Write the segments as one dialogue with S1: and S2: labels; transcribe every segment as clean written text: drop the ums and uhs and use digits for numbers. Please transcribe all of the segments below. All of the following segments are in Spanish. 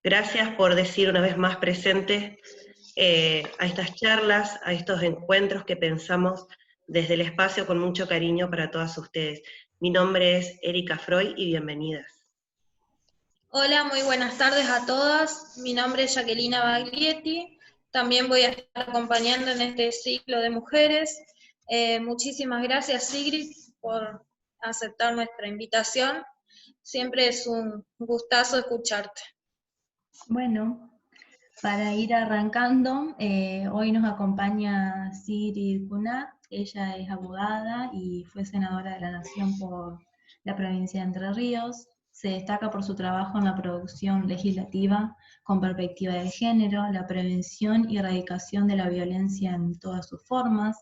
S1: Gracias por decir una vez más presente a estas charlas, a estos encuentros que pensamos desde el espacio con mucho cariño para todas ustedes. Mi nombre es Erika Freud y bienvenidas.
S2: Hola, muy buenas tardes a todas. Mi nombre es Jacquelina Baglietti. También voy a estar acompañando en este ciclo de mujeres. Muchísimas gracias, Sigrid, por aceptar nuestra invitación. Siempre es un gustazo escucharte.
S3: Bueno, para ir arrancando, hoy nos acompaña Sigrid Kunat. Ella es abogada y fue senadora de la Nación por la provincia de Entre Ríos. Se destaca por su trabajo en la producción legislativa con perspectiva de género, la prevención y erradicación de la violencia en todas sus formas,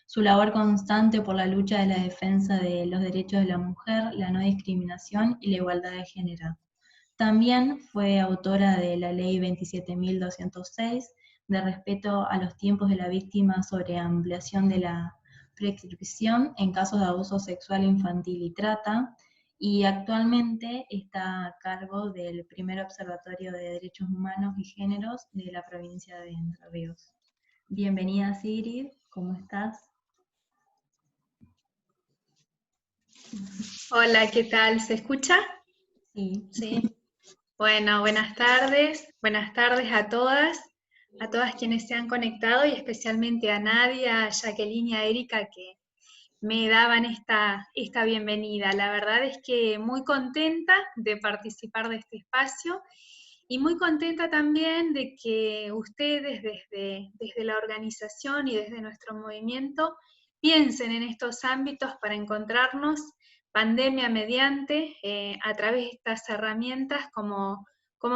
S3: su labor constante por la lucha de la defensa de los derechos de la mujer, la no discriminación y la igualdad de género. También fue autora de la Ley 27.206 de respeto a los tiempos de la víctima sobre ampliación de la prescripción en casos de abuso sexual infantil y trata, y actualmente está a cargo del primer Observatorio de Derechos Humanos y Géneros de la provincia de Entre Ríos. Bienvenida, Sigrid, ¿cómo estás?
S4: Hola, ¿qué tal? ¿Se escucha?
S3: Sí.
S2: Sí.
S4: Bueno, buenas tardes a todas quienes se han conectado y especialmente a Nadia, a Jacqueline y a Erika que me daban esta bienvenida. La verdad es que muy contenta de participar de este espacio y muy contenta también de que ustedes desde la organización y desde nuestro movimiento piensen en estos ámbitos para encontrarnos pandemia mediante, a través de estas herramientas como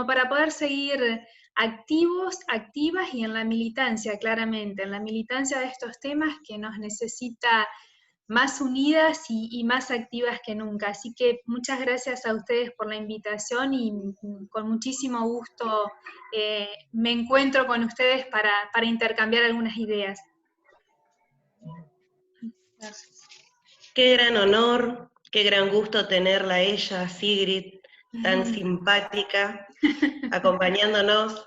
S4: para poder seguir activos, activas y en la militancia, claramente, en la militancia de estos temas que nos necesita más unidas y más activas que nunca. Así que muchas gracias a ustedes por la invitación y con muchísimo gusto me encuentro con ustedes para intercambiar algunas ideas.
S2: Gracias.
S1: Qué gran honor, qué gran gusto tenerla a ella, Sigrid, tan simpática, acompañándonos.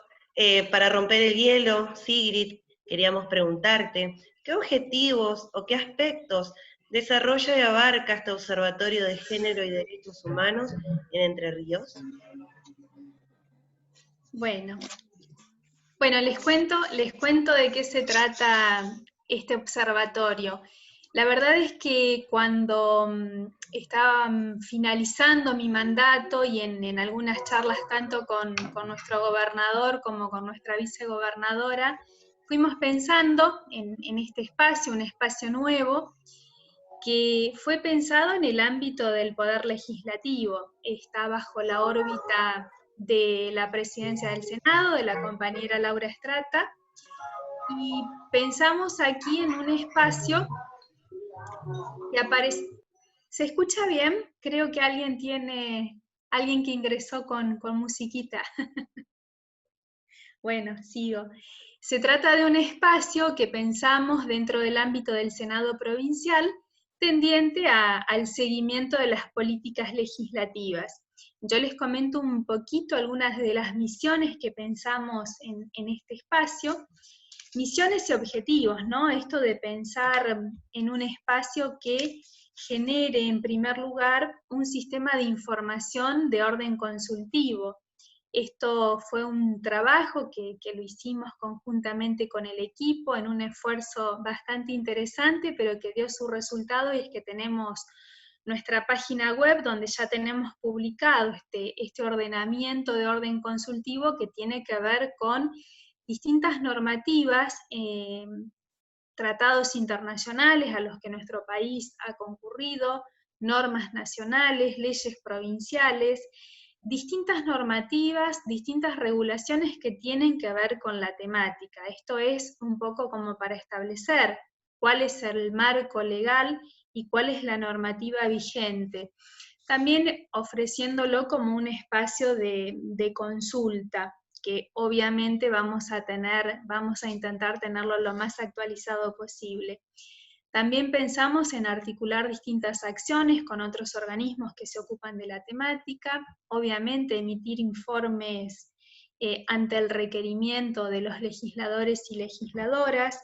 S1: Para romper el hielo, Sigrid, queríamos preguntarte, ¿qué objetivos o qué aspectos desarrolla y abarca este Observatorio de Género y Derechos Humanos en Entre Ríos?
S4: Bueno, les cuento de qué se trata este observatorio. La verdad es que cuando estaba finalizando mi mandato y en algunas charlas tanto con nuestro gobernador como con nuestra vicegobernadora, fuimos pensando en este espacio, un espacio nuevo, que fue pensado en el ámbito del poder legislativo. Está bajo la órbita de la presidencia del Senado, de la compañera Laura Strata, y pensamos aquí en un espacio que aparece. ¿Se escucha bien? Creo que alguien que ingresó con musiquita. Bueno, sigo. Se trata de un espacio que pensamos dentro del ámbito del Senado provincial, tendiente al seguimiento de las políticas legislativas. Yo les comento un poquito algunas de las misiones que pensamos en este espacio. Misiones y objetivos, ¿no? Esto de pensar en un espacio que genere, en primer lugar, un sistema de información de orden consultivo. Esto fue un trabajo que lo hicimos conjuntamente con el equipo en un esfuerzo bastante interesante, pero que dio su resultado, y es que tenemos nuestra página web donde ya tenemos publicado este ordenamiento de orden consultivo que tiene que ver con distintas normativas, tratados internacionales a los que nuestro país ha concurrido, normas nacionales, leyes provinciales, distintas normativas, distintas regulaciones que tienen que ver con la temática. Esto es un poco como para establecer cuál es el marco legal y cuál es la normativa vigente. También ofreciéndolo como un espacio de consulta, que obviamente vamos a intentar tenerlo lo más actualizado posible. También pensamos en articular distintas acciones con otros organismos que se ocupan de la temática, obviamente emitir informes ante el requerimiento de los legisladores y legisladoras,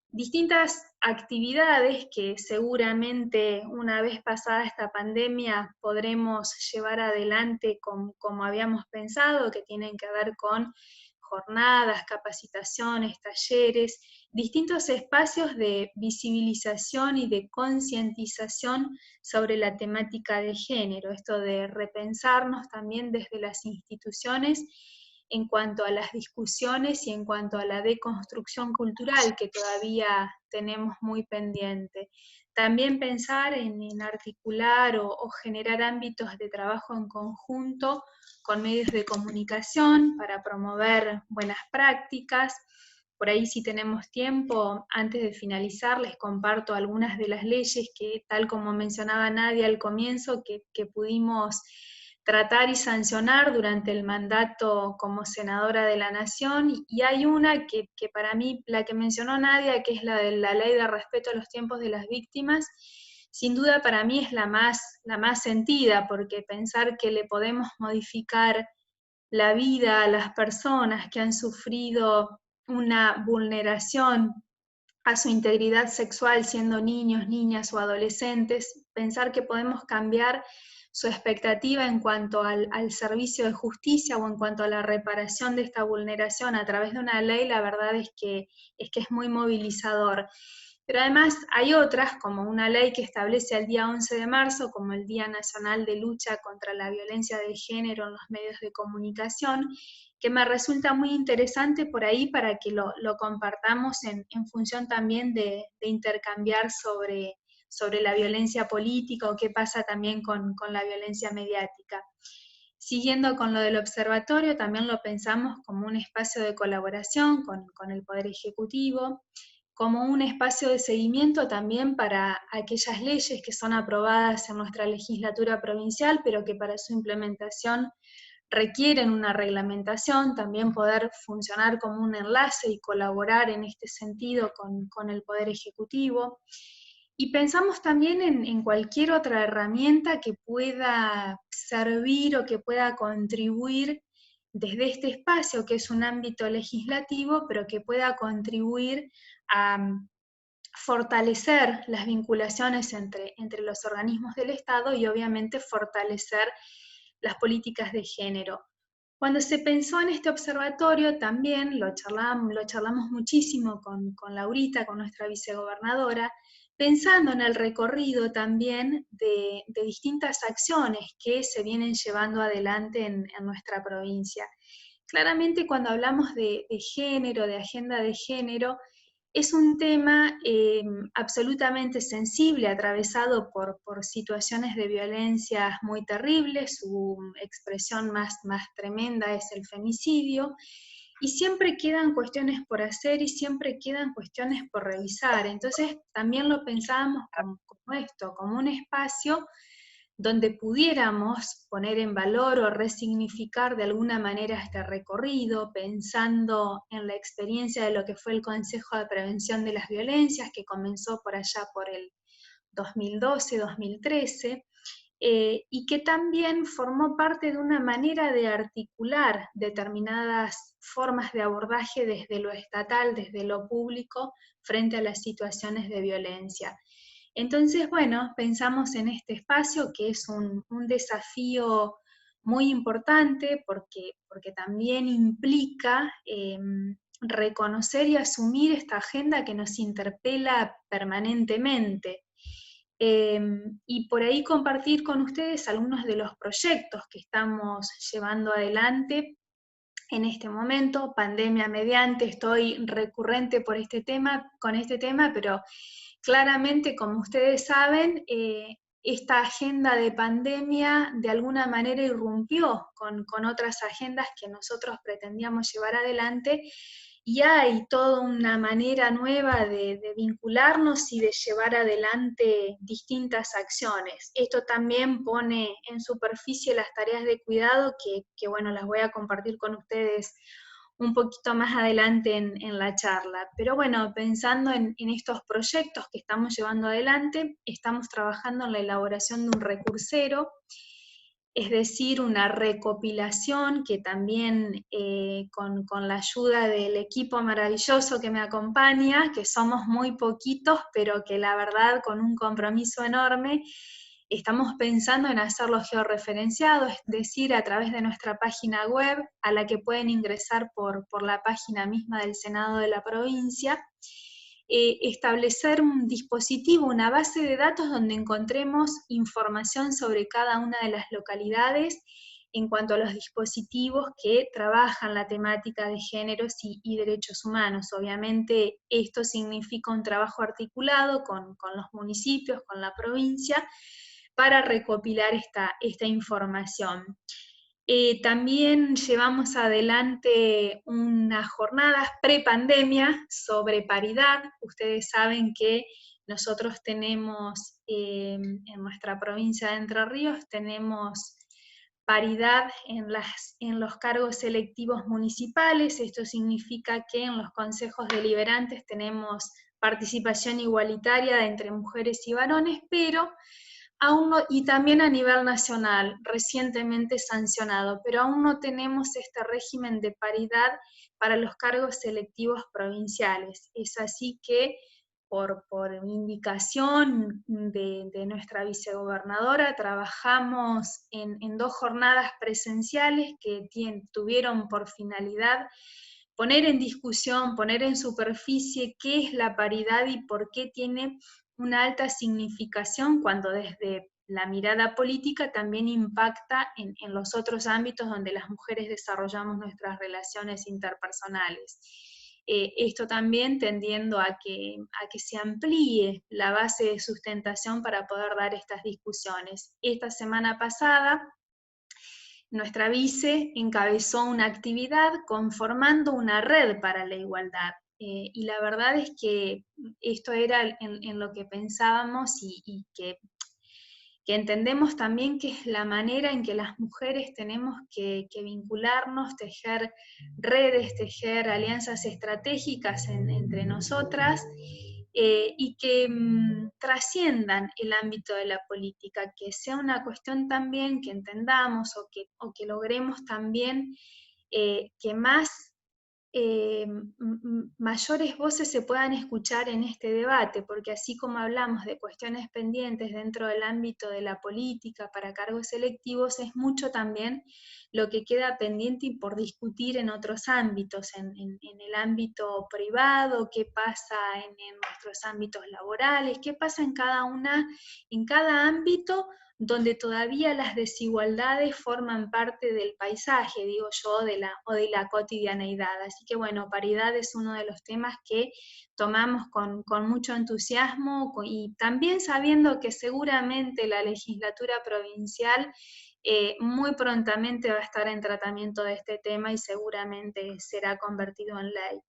S4: distintas actividades que seguramente una vez pasada esta pandemia podremos llevar adelante como habíamos pensado, que tienen que ver con jornadas, capacitaciones, talleres, distintos espacios de visibilización y de concientización sobre la temática de género, esto de repensarnos también desde las instituciones en cuanto a las discusiones y en cuanto a la deconstrucción cultural que todavía tenemos muy pendiente. También pensar en articular o generar ámbitos de trabajo en conjunto con medios de comunicación para promover buenas prácticas. Por ahí, si tenemos tiempo, antes de finalizar, les comparto algunas de las leyes que, tal como mencionaba Nadia al comienzo, que pudimos tratar y sancionar durante el mandato como senadora de la Nación, y hay una que para mí, la que mencionó Nadia, que es la de la Ley de Respeto a los Tiempos de las Víctimas, sin duda para mí es la más sentida, porque pensar que le podemos modificar la vida a las personas que han sufrido una vulneración a su integridad sexual siendo niños, niñas o adolescentes, pensar que podemos cambiar su expectativa en cuanto al servicio de justicia o en cuanto a la reparación de esta vulneración a través de una ley, la verdad es que es muy movilizador. Pero además hay otras, como una ley que establece el día 11 de marzo como el Día Nacional de Lucha contra la Violencia de Género en los medios de comunicación, que me resulta muy interesante por ahí para que lo compartamos en función también de intercambiar sobre la violencia política o qué pasa también con la violencia mediática. Siguiendo con lo del observatorio, también lo pensamos como un espacio de colaboración con el Poder Ejecutivo, como un espacio de seguimiento también para aquellas leyes que son aprobadas en nuestra legislatura provincial, pero que para su implementación requieren una reglamentación, también poder funcionar como un enlace y colaborar en este sentido con el Poder Ejecutivo. Y pensamos también en cualquier otra herramienta que pueda servir o que pueda contribuir desde este espacio, que es un ámbito legislativo, pero que pueda contribuir a fortalecer las vinculaciones entre los organismos del Estado y obviamente fortalecer las políticas de género. Cuando se pensó en este observatorio también lo charlamos muchísimo con Laurita, con nuestra vicegobernadora, pensando en el recorrido también de distintas acciones que se vienen llevando adelante en nuestra provincia. Claramente cuando hablamos de género, de agenda de género, es un tema absolutamente sensible, atravesado por situaciones de violencia muy terribles. Su expresión más tremenda es el femicidio, y siempre quedan cuestiones por hacer y siempre quedan cuestiones por revisar. Entonces también lo pensábamos como esto, como un espacio donde pudiéramos poner en valor o resignificar de alguna manera este recorrido, pensando en la experiencia de lo que fue el Consejo de Prevención de las Violencias, que comenzó por allá por el 2012-2013, y que también formó parte de una manera de articular determinadas formas de abordaje desde lo estatal, desde lo público, frente a las situaciones de violencia. Entonces, bueno, pensamos en este espacio que es un desafío muy importante porque también implica reconocer y asumir esta agenda que nos interpela permanentemente. Y por ahí compartir con ustedes algunos de los proyectos que estamos llevando adelante en este momento, pandemia mediante. Estoy recurrente con este tema, pero claramente, como ustedes saben, esta agenda de pandemia de alguna manera irrumpió con otras agendas que nosotros pretendíamos llevar adelante, y hay toda una manera nueva de vincularnos y de llevar adelante distintas acciones. Esto también pone en superficie las tareas de cuidado que bueno, las voy a compartir con ustedes un poquito más adelante en la charla. Pero bueno, pensando en estos proyectos que estamos llevando adelante, estamos trabajando en la elaboración de un recursero es decir, una recopilación que también con la ayuda del equipo maravilloso que me acompaña, que somos muy poquitos, pero que la verdad con un compromiso enorme, estamos pensando en hacerlo georreferenciado, es decir, a través de nuestra página web, a la que pueden ingresar por la página misma del Senado de la provincia, establecer un dispositivo, una base de datos donde encontremos información sobre cada una de las localidades en cuanto a los dispositivos que trabajan la temática de géneros y derechos humanos. Obviamente esto significa un trabajo articulado con los municipios, con la provincia, para recopilar esta información. También llevamos adelante unas jornadas pre-pandemia sobre paridad. Ustedes saben que nosotros tenemos, en nuestra provincia de Entre Ríos, tenemos paridad en los cargos selectivos municipales. Esto significa que en los consejos deliberantes tenemos participación igualitaria entre mujeres y varones, pero aún no, y también a nivel nacional, recientemente sancionado, pero aún no tenemos este régimen de paridad para los cargos selectivos provinciales. Es así que, por indicación de nuestra vicegobernadora, trabajamos en 2 jornadas presenciales que tuvieron por finalidad poner en discusión, poner en superficie qué es la paridad y por qué tiene una alta significación cuando desde la mirada política también impacta en los otros ámbitos donde las mujeres desarrollamos nuestras relaciones interpersonales. Esto también tendiendo a que se amplíe la base de sustentación para poder dar estas discusiones. Esta semana pasada, nuestra vice encabezó una actividad conformando una red para la igualdad. Y la verdad es que esto era en lo que pensábamos y que entendemos también que es la manera en que las mujeres tenemos que vincularnos, tejer redes, tejer alianzas estratégicas entre nosotras, y que trasciendan el ámbito de la política, que sea una cuestión también que entendamos o que logremos también que mayores voces se puedan escuchar en este debate, porque así como hablamos de cuestiones pendientes dentro del ámbito de la política para cargos selectivos, es mucho también lo que queda pendiente y por discutir en otros ámbitos, en el ámbito privado, qué pasa en nuestros ámbitos laborales, qué pasa en cada ámbito donde todavía las desigualdades forman parte del paisaje, digo yo, o de la cotidianeidad. Así que bueno, paridad es uno de los temas que tomamos con mucho entusiasmo y también sabiendo que seguramente la legislatura provincial muy prontamente va a estar en tratamiento de este tema y seguramente será convertido en ley.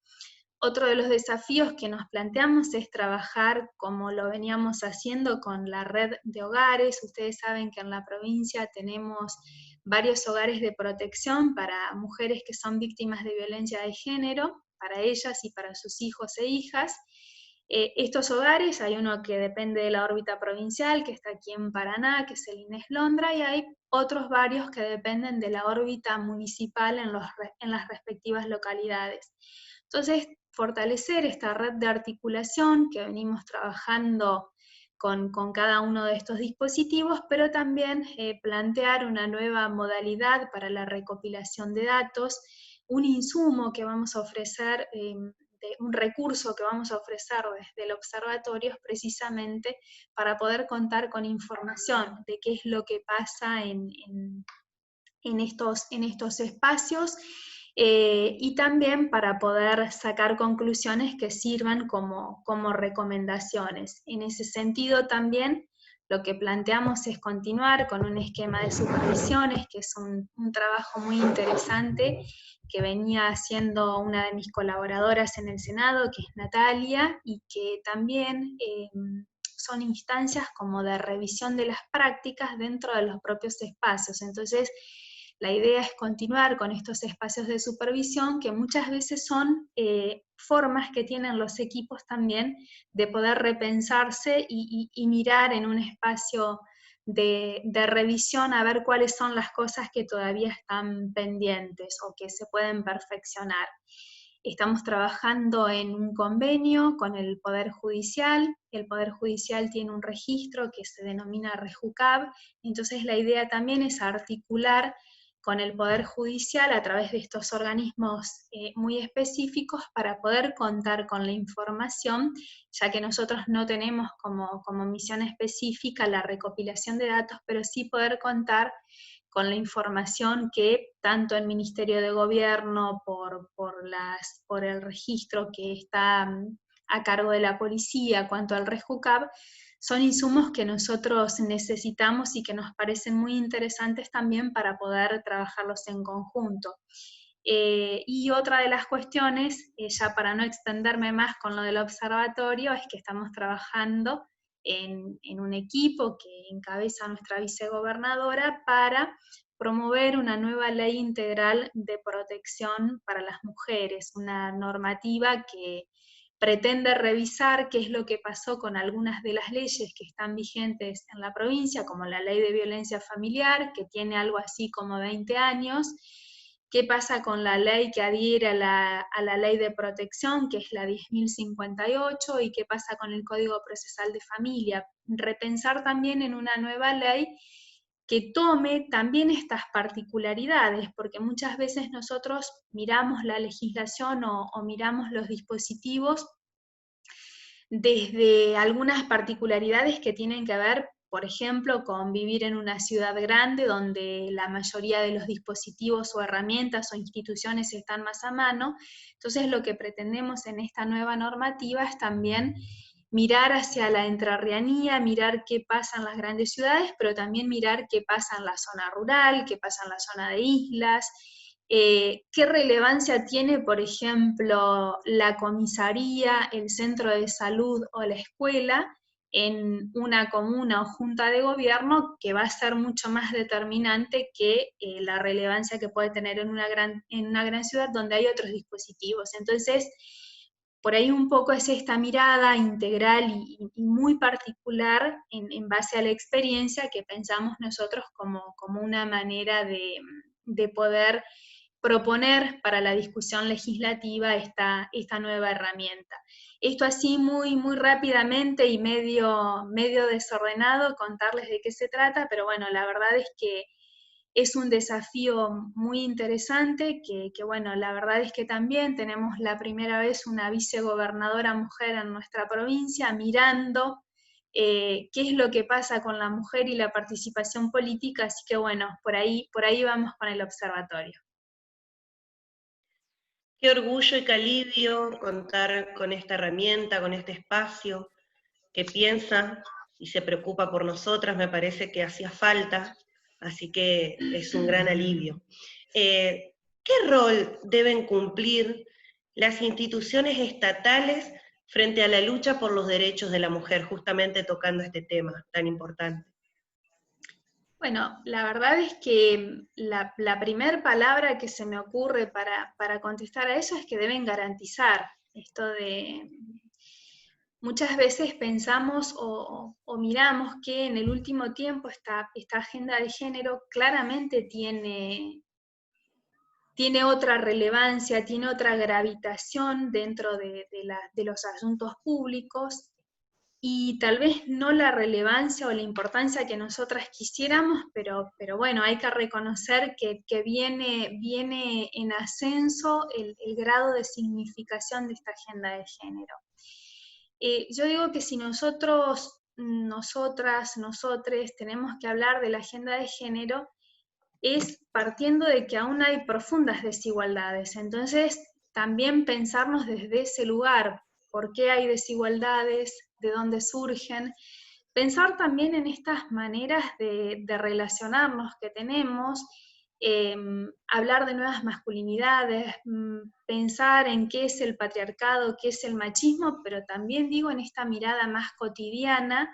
S4: Otro de los desafíos que nos planteamos es trabajar como lo veníamos haciendo con la red de hogares. Ustedes saben que en la provincia tenemos varios hogares de protección para mujeres que son víctimas de violencia de género, para ellas y para sus hijos e hijas. Estos hogares, hay uno que depende de la órbita provincial, que está aquí en Paraná, que es el Inés Londra, y hay otros varios que dependen de la órbita municipal en las respectivas localidades. Entonces, fortalecer esta red de articulación que venimos trabajando con cada uno de estos dispositivos, pero también plantear una nueva modalidad para la recopilación de datos, un insumo que vamos a ofrecer, un recurso que vamos a ofrecer desde el observatorio precisamente para poder contar con información de qué es lo que pasa en estos espacios, y también para poder sacar conclusiones que sirvan como recomendaciones. En ese sentido también lo que planteamos es continuar con un esquema de supervisiones, que es un trabajo muy interesante que venía haciendo una de mis colaboradoras en el Senado, que es Natalia, y que también son instancias como de revisión de las prácticas dentro de los propios espacios. Entonces, la idea es continuar con estos espacios de supervisión que muchas veces son formas que tienen los equipos también de poder repensarse y mirar en un espacio de revisión a ver cuáles son las cosas que todavía están pendientes o que se pueden perfeccionar. Estamos trabajando en un convenio con el Poder Judicial. El Poder Judicial tiene un registro que se denomina REJUCAB, entonces la idea también es articular con el Poder Judicial a través de estos organismos muy específicos para poder contar con la información, ya que nosotros no tenemos como misión específica la recopilación de datos, pero sí poder contar con la información que tanto el Ministerio de Gobierno, por el registro que está a cargo de la policía, cuanto al REJUCAB, son insumos que nosotros necesitamos y que nos parecen muy interesantes también para poder trabajarlos en conjunto. Y otra de las cuestiones, ya para no extenderme más con lo del observatorio, es que estamos trabajando en un equipo que encabeza nuestra vicegobernadora para promover una nueva ley integral de protección para las mujeres, una normativa que pretende revisar qué es lo que pasó con algunas de las leyes que están vigentes en la provincia, como la ley de violencia familiar, que tiene algo así como 20 años, qué pasa con la ley que adhiere a la ley de protección, que es la 10.058, y qué pasa con el Código Procesal de Familia. Repensar también en una nueva ley que tome también estas particularidades, porque muchas veces nosotros miramos la legislación o miramos los dispositivos desde algunas particularidades que tienen que ver, por ejemplo, con vivir en una ciudad grande donde la mayoría de los dispositivos o herramientas o instituciones están más a mano. Entonces lo que pretendemos en esta nueva normativa es también mirar hacia la entrerrianía, mirar qué pasa en las grandes ciudades, pero también mirar qué pasa en la zona rural, qué pasa en la zona de islas, qué relevancia tiene, por ejemplo, la comisaría, el centro de salud o la escuela en una comuna o junta de gobierno, que va a ser mucho más determinante que la relevancia que puede tener en una gran ciudad donde hay otros dispositivos. Entonces, por ahí un poco es esta mirada integral y muy particular en base a la experiencia que pensamos nosotros como una manera de poder proponer para la discusión legislativa esta nueva herramienta. Esto así muy rápidamente y medio desordenado, contarles de qué se trata, pero bueno, la verdad es que es un desafío muy interesante, que bueno, la verdad es que también tenemos la primera vez una vicegobernadora mujer en nuestra provincia, mirando qué es lo que pasa con la mujer y la participación política, así que bueno, por ahí vamos con el observatorio.
S1: Qué orgullo y qué alivio contar con esta herramienta, con este espacio que piensa y se preocupa por nosotras, me parece que hacía falta, así que es un gran alivio. ¿Qué rol deben cumplir las instituciones estatales frente a la lucha por los derechos de la mujer, justamente tocando este tema tan importante?
S4: Bueno, la verdad es que la primera palabra que se me ocurre para contestar a eso es que deben garantizar esto de... Muchas veces pensamos o miramos que en el último tiempo esta agenda de género claramente tiene otra relevancia, tiene otra gravitación dentro de los asuntos públicos, y tal vez no la relevancia o la importancia que nosotras quisiéramos, pero bueno, hay que reconocer que viene en ascenso el grado de significación de esta agenda de género. Yo digo que si nosotras, nosotres tenemos que hablar de la agenda de género, es partiendo de que aún hay profundas desigualdades. Entonces, también pensarnos desde ese lugar, por qué hay desigualdades, de dónde surgen, pensar también en estas maneras de relacionarnos que tenemos, hablar de nuevas masculinidades, pensar en qué es el patriarcado, qué es el machismo, pero también digo en esta mirada más cotidiana,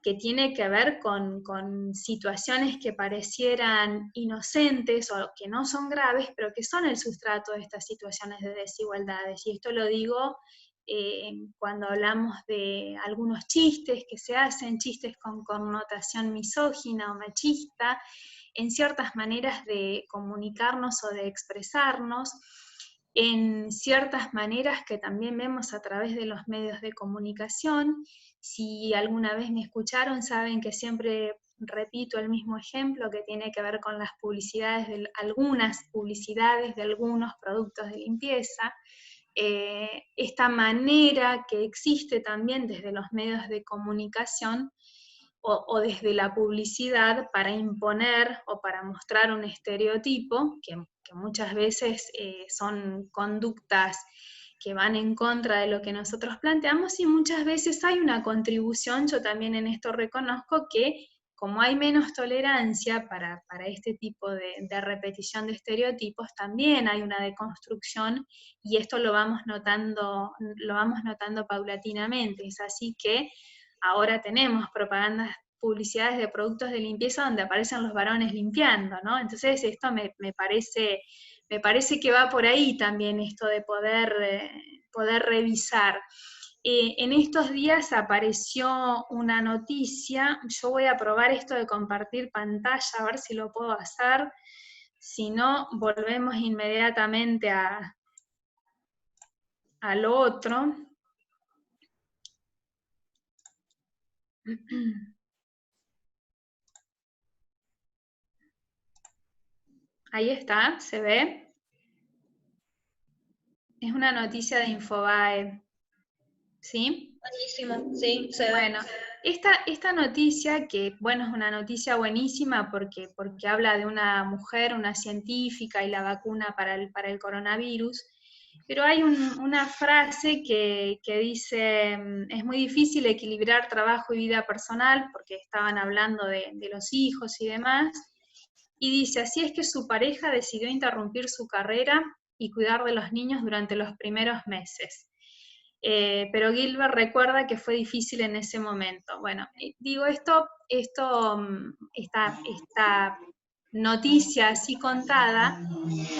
S4: que tiene que ver con situaciones que parecieran inocentes o que no son graves, pero que son el sustrato de estas situaciones de desigualdades. Y esto lo digo cuando hablamos de algunos chistes que se hacen, chistes con connotación misógina o machista, en ciertas maneras de comunicarnos o de expresarnos, en ciertas maneras que también vemos a través de los medios de comunicación. Si alguna vez me escucharon, saben que siempre repito el mismo ejemplo que tiene que ver con las publicidades, algunas publicidades de algunos productos de limpieza. Esta manera que existe también desde los medios de comunicación o desde la publicidad para imponer o para mostrar un estereotipo, que muchas veces son conductas que van en contra de lo que nosotros planteamos, y muchas veces hay una contribución, yo también en esto reconozco que como hay menos tolerancia para este tipo de repetición de estereotipos, también hay una deconstrucción, y esto lo vamos notando paulatinamente. Es así que ahora tenemos propagandas, publicidades de productos de limpieza donde aparecen los varones limpiando, ¿no? Entonces esto me parece que va por ahí también esto de poder revisar. En estos días apareció una noticia, yo voy a probar esto de compartir pantalla, a ver si lo puedo hacer, si no, volvemos inmediatamente al otro. Ahí está, ¿se ve? Es una noticia de Infobae, ¿sí?
S2: Buenísimo, sí, se ve.
S4: Bueno, esta noticia, que bueno, es una noticia buenísima porque habla de una mujer, una científica y la vacuna para el coronavirus, pero hay una frase que dice, es muy difícil equilibrar trabajo y vida personal, porque estaban hablando de los hijos y demás, y dice, así es que su pareja decidió interrumpir su carrera y cuidar de los niños durante los primeros meses. Pero Gilbert recuerda que fue difícil en ese momento. Bueno, digo, esta noticia así contada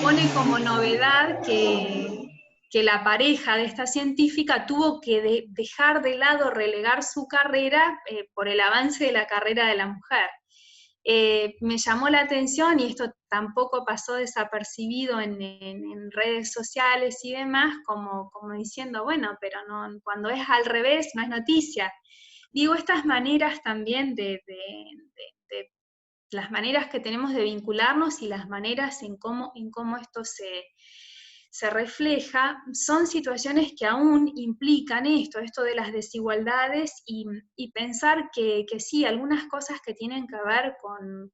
S4: pone como novedad que la pareja de esta científica tuvo que dejar de lado, relegar su carrera por el avance de la carrera de la mujer. Me llamó la atención, y esto tampoco pasó desapercibido en redes sociales y demás, como diciendo, bueno, pero no, cuando es al revés no es noticia. Digo, estas maneras también de las maneras que tenemos de vincularnos y las maneras en cómo esto se refleja, son situaciones que aún implican esto de las desigualdades, y pensar que sí, algunas cosas que tienen que ver con,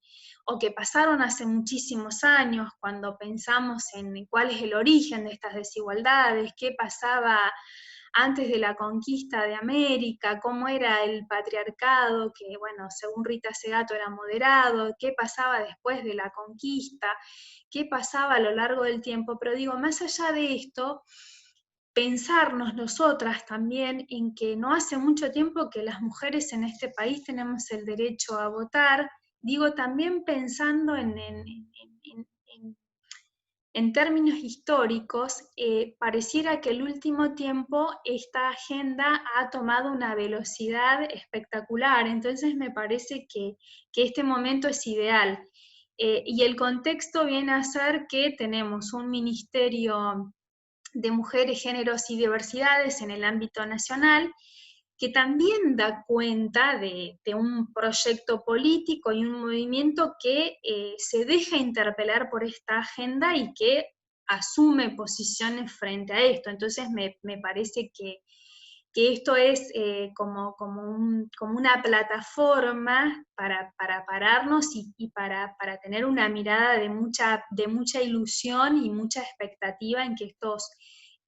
S4: o que pasaron hace muchísimos años, cuando pensamos en cuál es el origen de estas desigualdades, qué pasaba antes de la conquista de América, cómo era el patriarcado, que bueno, según Rita Segato era moderado, qué pasaba después de la conquista, qué pasaba a lo largo del tiempo, pero digo, más allá de esto, pensarnos nosotras también en que no hace mucho tiempo que las mujeres en este país tenemos el derecho a votar, digo, también pensando en términos históricos, pareciera que el último tiempo esta agenda ha tomado una velocidad espectacular, entonces me parece que este momento es ideal. Y el contexto viene a ser que tenemos un Ministerio de Mujeres, Géneros y Diversidades en el ámbito nacional, que también da cuenta de un proyecto político y un movimiento que se deja interpelar por esta agenda y que asume posiciones frente a esto. Entonces me parece que esto es como una plataforma para pararnos y para tener una mirada de mucha ilusión y mucha expectativa en que estos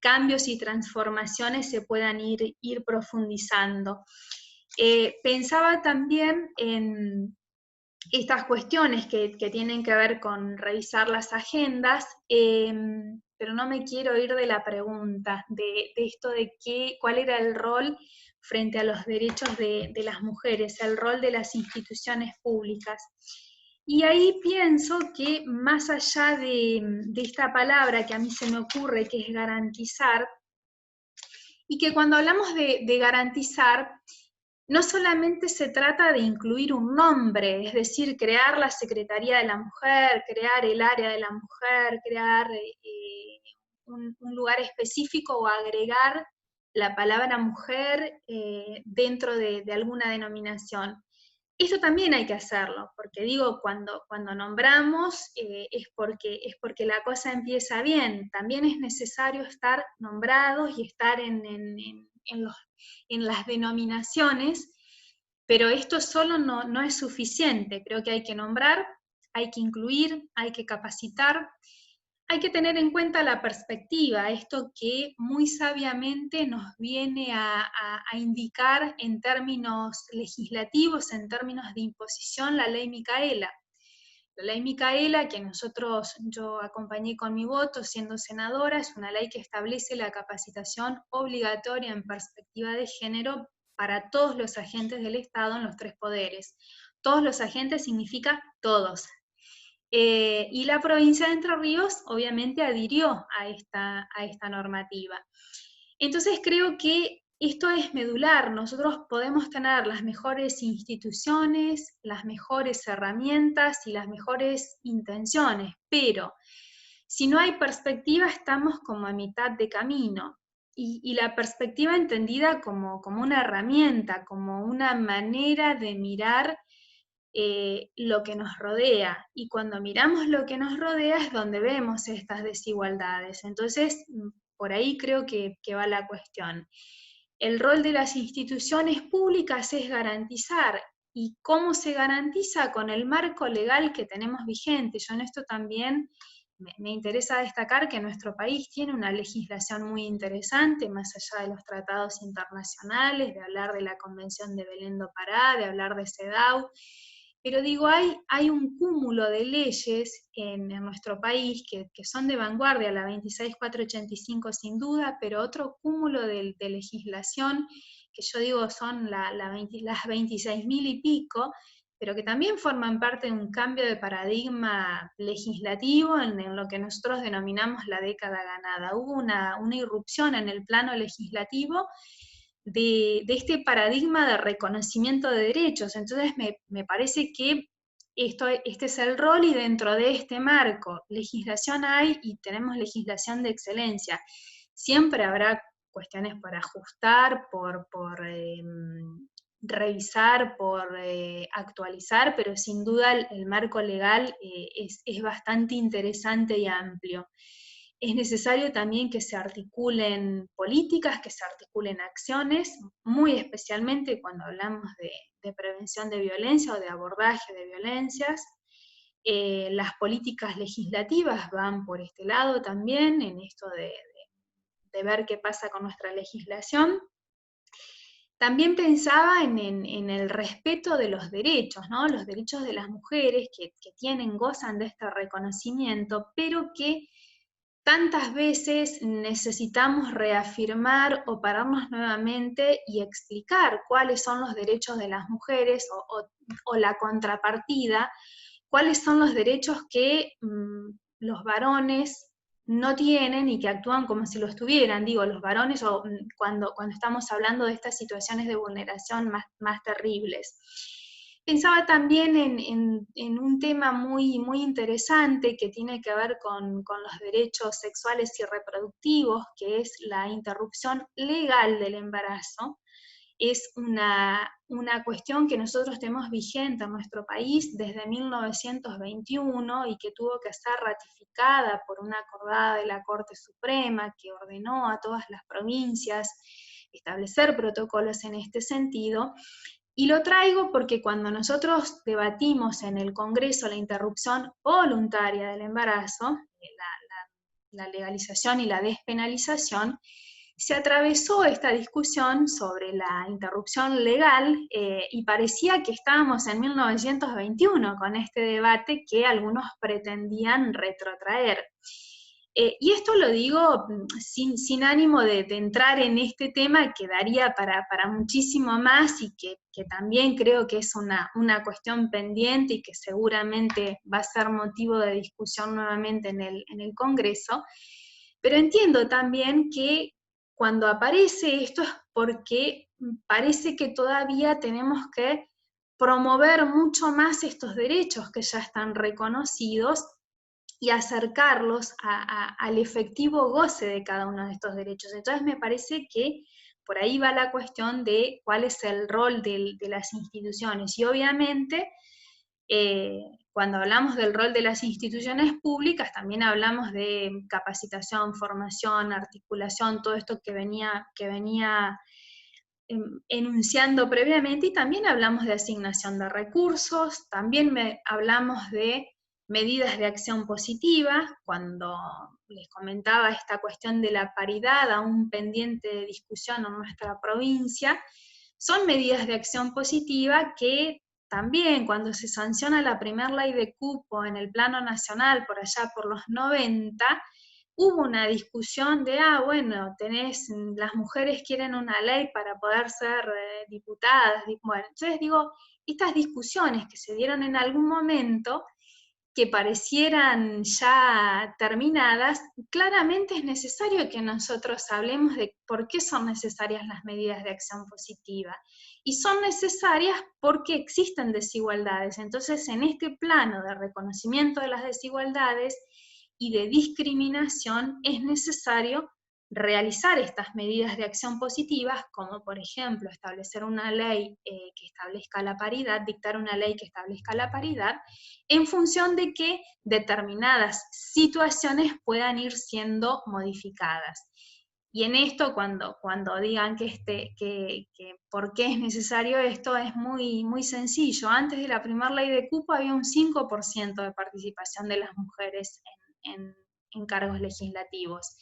S4: cambios y transformaciones se puedan ir profundizando. Pensaba también en estas cuestiones que tienen que ver con revisar las agendas, pero no me quiero ir de la pregunta, de esto de cuál era el rol frente a los derechos de las mujeres, el rol de las instituciones públicas. Y ahí pienso que más allá de esta palabra que a mí se me ocurre, que es garantizar, y que cuando hablamos de garantizar, no solamente se trata de incluir un nombre, es decir, crear la Secretaría de la Mujer, crear el área de la mujer, crear un lugar específico o agregar la palabra mujer dentro de alguna denominación. Esto también hay que hacerlo, porque digo, cuando nombramos es porque la cosa empieza bien. También es necesario estar nombrados y estar en las denominaciones, pero esto solo no es suficiente. Creo que hay que nombrar, hay que incluir, hay que capacitar, hay que tener en cuenta la perspectiva, esto que muy sabiamente nos viene a indicar en términos legislativos, en términos de imposición, la ley Micaela. La ley Micaela, que yo acompañé con mi voto siendo senadora, es una ley que establece la capacitación obligatoria en perspectiva de género para todos los agentes del Estado en los 3 poderes. Todos los agentes significa todos. Y la provincia de Entre Ríos obviamente adhirió a esta normativa. Entonces creo que esto es medular. Nosotros podemos tener las mejores instituciones, las mejores herramientas y las mejores intenciones, pero si no hay perspectiva estamos como a mitad de camino. Y la perspectiva entendida como una herramienta, como una manera de mirar lo que nos rodea, y cuando miramos lo que nos rodea es donde vemos estas desigualdades. Entonces, por ahí creo que va la cuestión. El rol de las instituciones públicas es garantizar, y cómo se garantiza con el marco legal que tenemos vigente. Yo en esto también me interesa destacar que nuestro país tiene una legislación muy interesante, más allá de los tratados internacionales, de hablar de la Convención de Belén do Pará, de hablar de CEDAW. Pero digo, hay un cúmulo de leyes en nuestro país que son de vanguardia, la 26485 sin duda, pero otro cúmulo de legislación que yo digo son las 26.000 y pico, pero que también forman parte de un cambio de paradigma legislativo en lo que nosotros denominamos la década ganada. Hubo una irrupción en el plano legislativo de este paradigma de reconocimiento de derechos. Entonces me parece que este es el rol, y dentro de este marco, legislación hay y tenemos legislación de excelencia. Siempre habrá cuestiones por ajustar, por revisar, por actualizar, pero sin duda el marco legal es bastante interesante y amplio. Es necesario también que se articulen políticas, que se articulen acciones, muy especialmente cuando hablamos de prevención de violencia o de abordaje de violencias. Las políticas legislativas van por este lado también, en esto de ver qué pasa con nuestra legislación. También pensaba en el respeto de los derechos, ¿no? Los derechos de las mujeres que gozan de este reconocimiento, pero que tantas veces necesitamos reafirmar o pararnos nuevamente y explicar cuáles son los derechos de las mujeres o la contrapartida, cuáles son los derechos que los varones no tienen y que actúan como si los tuvieran. Digo, los varones, cuando estamos hablando de estas situaciones de vulneración más terribles. Pensaba también en un tema muy interesante que tiene que ver con los derechos sexuales y reproductivos, que es la interrupción legal del embarazo. Es una cuestión que nosotros tenemos vigente en nuestro país desde 1921 y que tuvo que ser ratificada por una acordada de la Corte Suprema que ordenó a todas las provincias establecer protocolos en este sentido. Y lo traigo porque cuando nosotros debatimos en el Congreso la interrupción voluntaria del embarazo, la legalización y la despenalización, se atravesó esta discusión sobre la interrupción legal y parecía que estábamos en 1921 con este debate que algunos pretendían retrotraer. Y esto lo digo sin ánimo de entrar en este tema que daría para muchísimo más y que también creo que es una cuestión pendiente y que seguramente va a ser motivo de discusión nuevamente en el Congreso, pero entiendo también que cuando aparece esto es porque parece que todavía tenemos que promover mucho más estos derechos que ya están reconocidos y acercarlos al efectivo goce de cada uno de estos derechos. Entonces me parece que por ahí va la cuestión de cuál es el rol de las instituciones. Y obviamente, cuando hablamos del rol de las instituciones públicas, también hablamos de capacitación, formación, articulación, todo esto que venía enunciando previamente, y también hablamos de asignación de recursos, también hablamos de medidas de acción positiva, cuando les comentaba esta cuestión de la paridad, aún pendiente de discusión en nuestra provincia, son medidas de acción positiva que también cuando se sanciona la primera ley de cupo en el plano nacional, por allá por los 90, hubo una discusión de, bueno, las mujeres quieren una ley para poder ser diputadas. Bueno, entonces digo, estas discusiones que se dieron en algún momento, que parecieran ya terminadas, claramente es necesario que nosotros hablemos de por qué son necesarias las medidas de acción positiva. Y son necesarias porque existen desigualdades. Entonces, en este plano de reconocimiento de las desigualdades y de discriminación, es necesario realizar estas medidas de acción positivas, como por ejemplo establecer una ley que establezca la paridad, dictar una ley que establezca la paridad, en función de que determinadas situaciones puedan ir siendo modificadas. Y en esto, cuando digan que por qué es necesario esto, es muy, muy sencillo. Antes de la primera ley de cupo había un 5% de participación de las mujeres en cargos legislativos.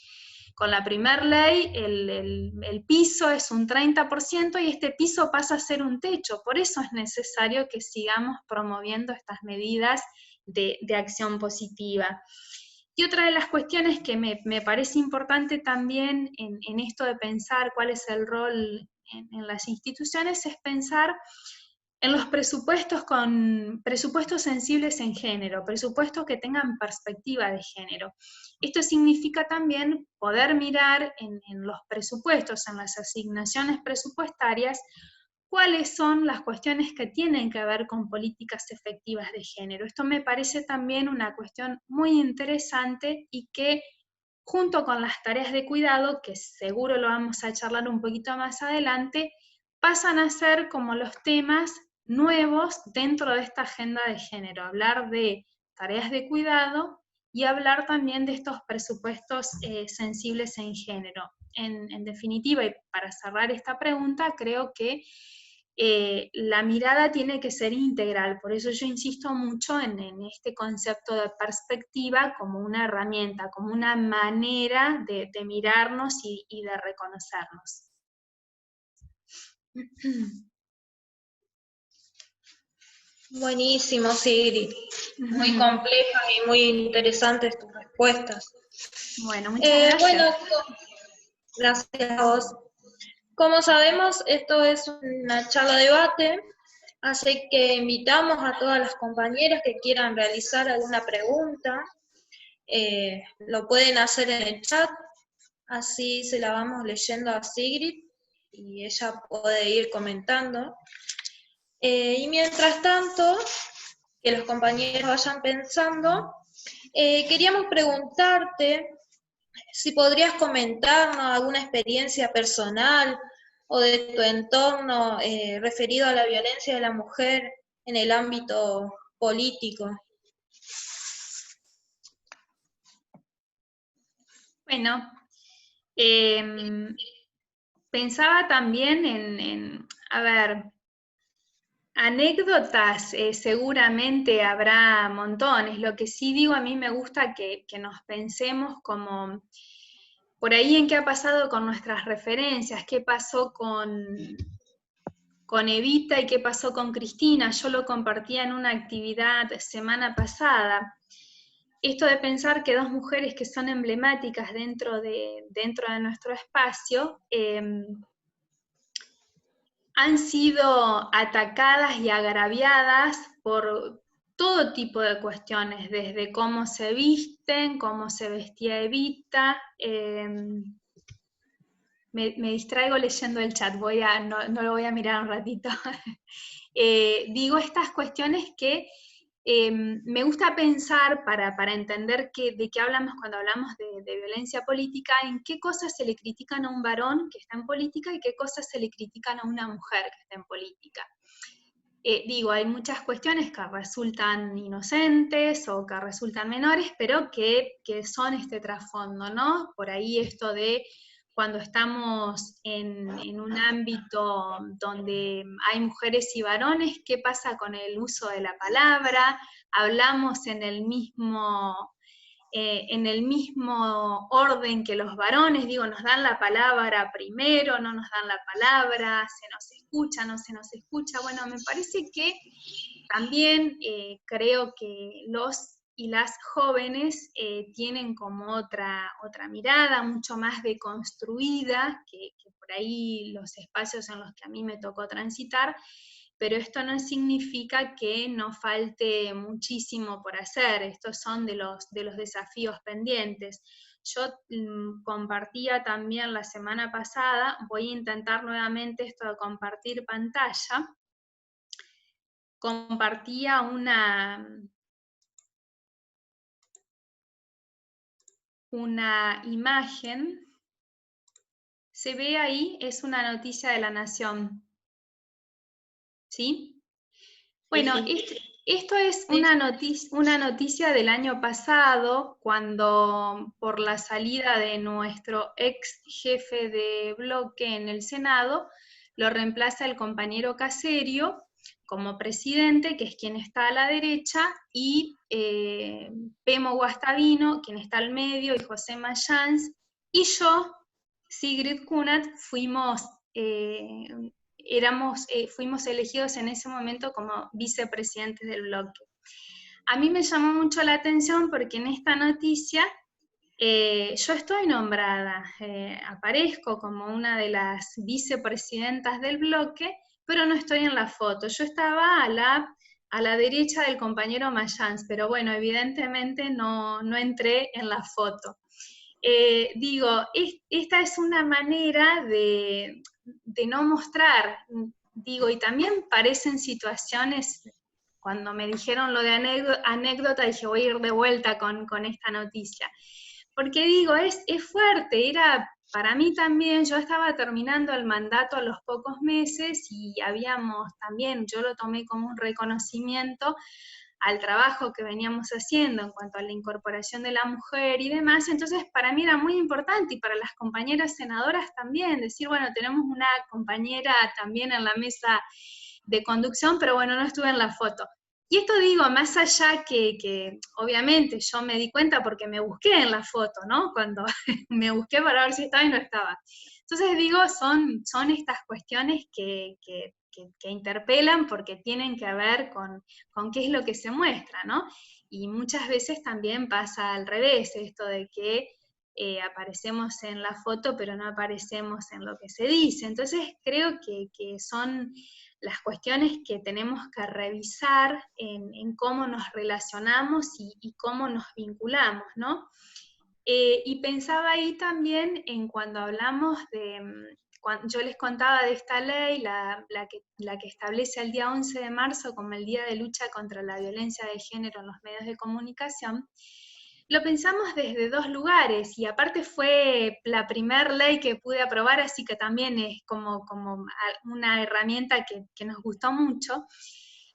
S4: Con la primera ley, el piso es un 30% y este piso pasa a ser un techo. Por eso es necesario que sigamos promoviendo estas medidas de acción positiva. Y otra de las cuestiones que me parece importante también en esto de pensar cuál es el rol en las instituciones es pensar en los presupuestos con presupuestos sensibles en género, presupuestos que tengan perspectiva de género. Esto significa también poder mirar en los presupuestos, en las asignaciones presupuestarias, cuáles son las cuestiones que tienen que ver con políticas efectivas de género. Esto me parece también una cuestión muy interesante y que junto con las tareas de cuidado, que seguro lo vamos a charlar un poquito más adelante, pasan a ser como los temas nuevos dentro de esta agenda de género, hablar de tareas de cuidado y hablar también de estos presupuestos sensibles en género. En definitiva, y para cerrar esta pregunta, creo que la mirada tiene que ser integral, por eso yo insisto mucho en este concepto de perspectiva como una herramienta, como una manera de mirarnos y de reconocernos.
S2: Buenísimo, Sigrid. Muy complejas y muy interesantes tus respuestas.
S4: Bueno, muchas gracias.
S2: Bueno, gracias a vos. Como sabemos, esto es una charla de debate, así que invitamos a todas las compañeras que quieran realizar alguna pregunta. Lo pueden hacer en el chat, así se la vamos leyendo a Sigrid y ella puede ir comentando. Y mientras tanto, que los compañeros vayan pensando, queríamos preguntarte si podrías comentarnos alguna experiencia personal o de tu entorno referido a la violencia de la mujer en el ámbito político.
S4: Bueno, pensaba también a ver, anécdotas seguramente habrá montones. Lo que sí digo, a mí me gusta que nos pensemos como por ahí en qué ha pasado con nuestras referencias, qué pasó con Evita y qué pasó con Cristina. Yo lo compartía en una actividad semana pasada. Esto de pensar que dos mujeres que son emblemáticas dentro de nuestro espacio han sido atacadas y agraviadas por todo tipo de cuestiones, desde cómo se visten, cómo se vestía Evita. me distraigo leyendo el chat, no lo voy a mirar un ratito. Digo estas cuestiones que me gusta pensar para entender de qué hablamos cuando hablamos de violencia política, en qué cosas se le critican a un varón que está en política y qué cosas se le critican a una mujer que está en política. Hay muchas cuestiones que resultan inocentes o que resultan menores, pero que son este trasfondo, ¿no? Por ahí esto de cuando estamos en un ámbito donde hay mujeres y varones, ¿qué pasa con el uso de la palabra? Hablamos en el mismo orden que los varones, nos dan la palabra primero, no nos dan la palabra, se nos escucha, no se nos escucha. Bueno, me parece que también creo que los y las jóvenes tienen como otra mirada, mucho más deconstruida, que por ahí los espacios en los que a mí me tocó transitar, pero esto no significa que nos falte muchísimo por hacer. Estos son de los desafíos pendientes. Yo compartía también la semana pasada, voy a intentar nuevamente esto de compartir pantalla, compartía una imagen, se ve ahí, es una noticia de La Nación. ¿Sí? Bueno,
S1: sí.
S4: Esto es una noticia del año pasado, cuando por la salida de nuestro ex jefe de bloque en el Senado, lo reemplaza el compañero Caserio como presidente, que es quien está a la derecha, y Pemo Guastavino, quien está al medio, y José Mayans, y yo, Sigrid Kunat, fuimos elegidos en ese momento como vicepresidentes del bloque. A mí me llamó mucho la atención porque en esta noticia yo estoy nombrada, aparezco como una de las vicepresidentas del bloque, pero no estoy en la foto. Yo estaba a la derecha del compañero Mayans, pero bueno, evidentemente no entré en la foto. Esta es una manera de no mostrar, y también parecen situaciones, cuando me dijeron lo de anécdota, dije voy a ir de vuelta con esta noticia, porque es fuerte, para mí también, yo estaba terminando el mandato a los pocos meses y yo lo tomé como un reconocimiento al trabajo que veníamos haciendo en cuanto a la incorporación de la mujer y demás. Entonces para mí era muy importante, y para las compañeras senadoras también, decir, bueno, tenemos una compañera también en la mesa de conducción, pero bueno, no estuve en la foto. Y esto más allá que obviamente yo me di cuenta porque me busqué en la foto, ¿no? Cuando me busqué para ver si estaba y no estaba. Entonces son estas cuestiones que interpelan, porque tienen que ver con qué es lo que se muestra, ¿no? Y muchas veces también pasa al revés, esto de que aparecemos en la foto, pero no aparecemos en lo que se dice. Entonces creo que son las cuestiones que tenemos que revisar en cómo nos relacionamos y cómo nos vinculamos, ¿no? Y pensaba ahí también en cuando hablamos cuando yo les contaba de esta ley, la que establece el día 11 de marzo como el Día de Lucha contra la Violencia de Género en los medios de comunicación, lo pensamos desde dos lugares, y aparte fue la primera ley que pude aprobar, así que también es como una herramienta que nos gustó mucho.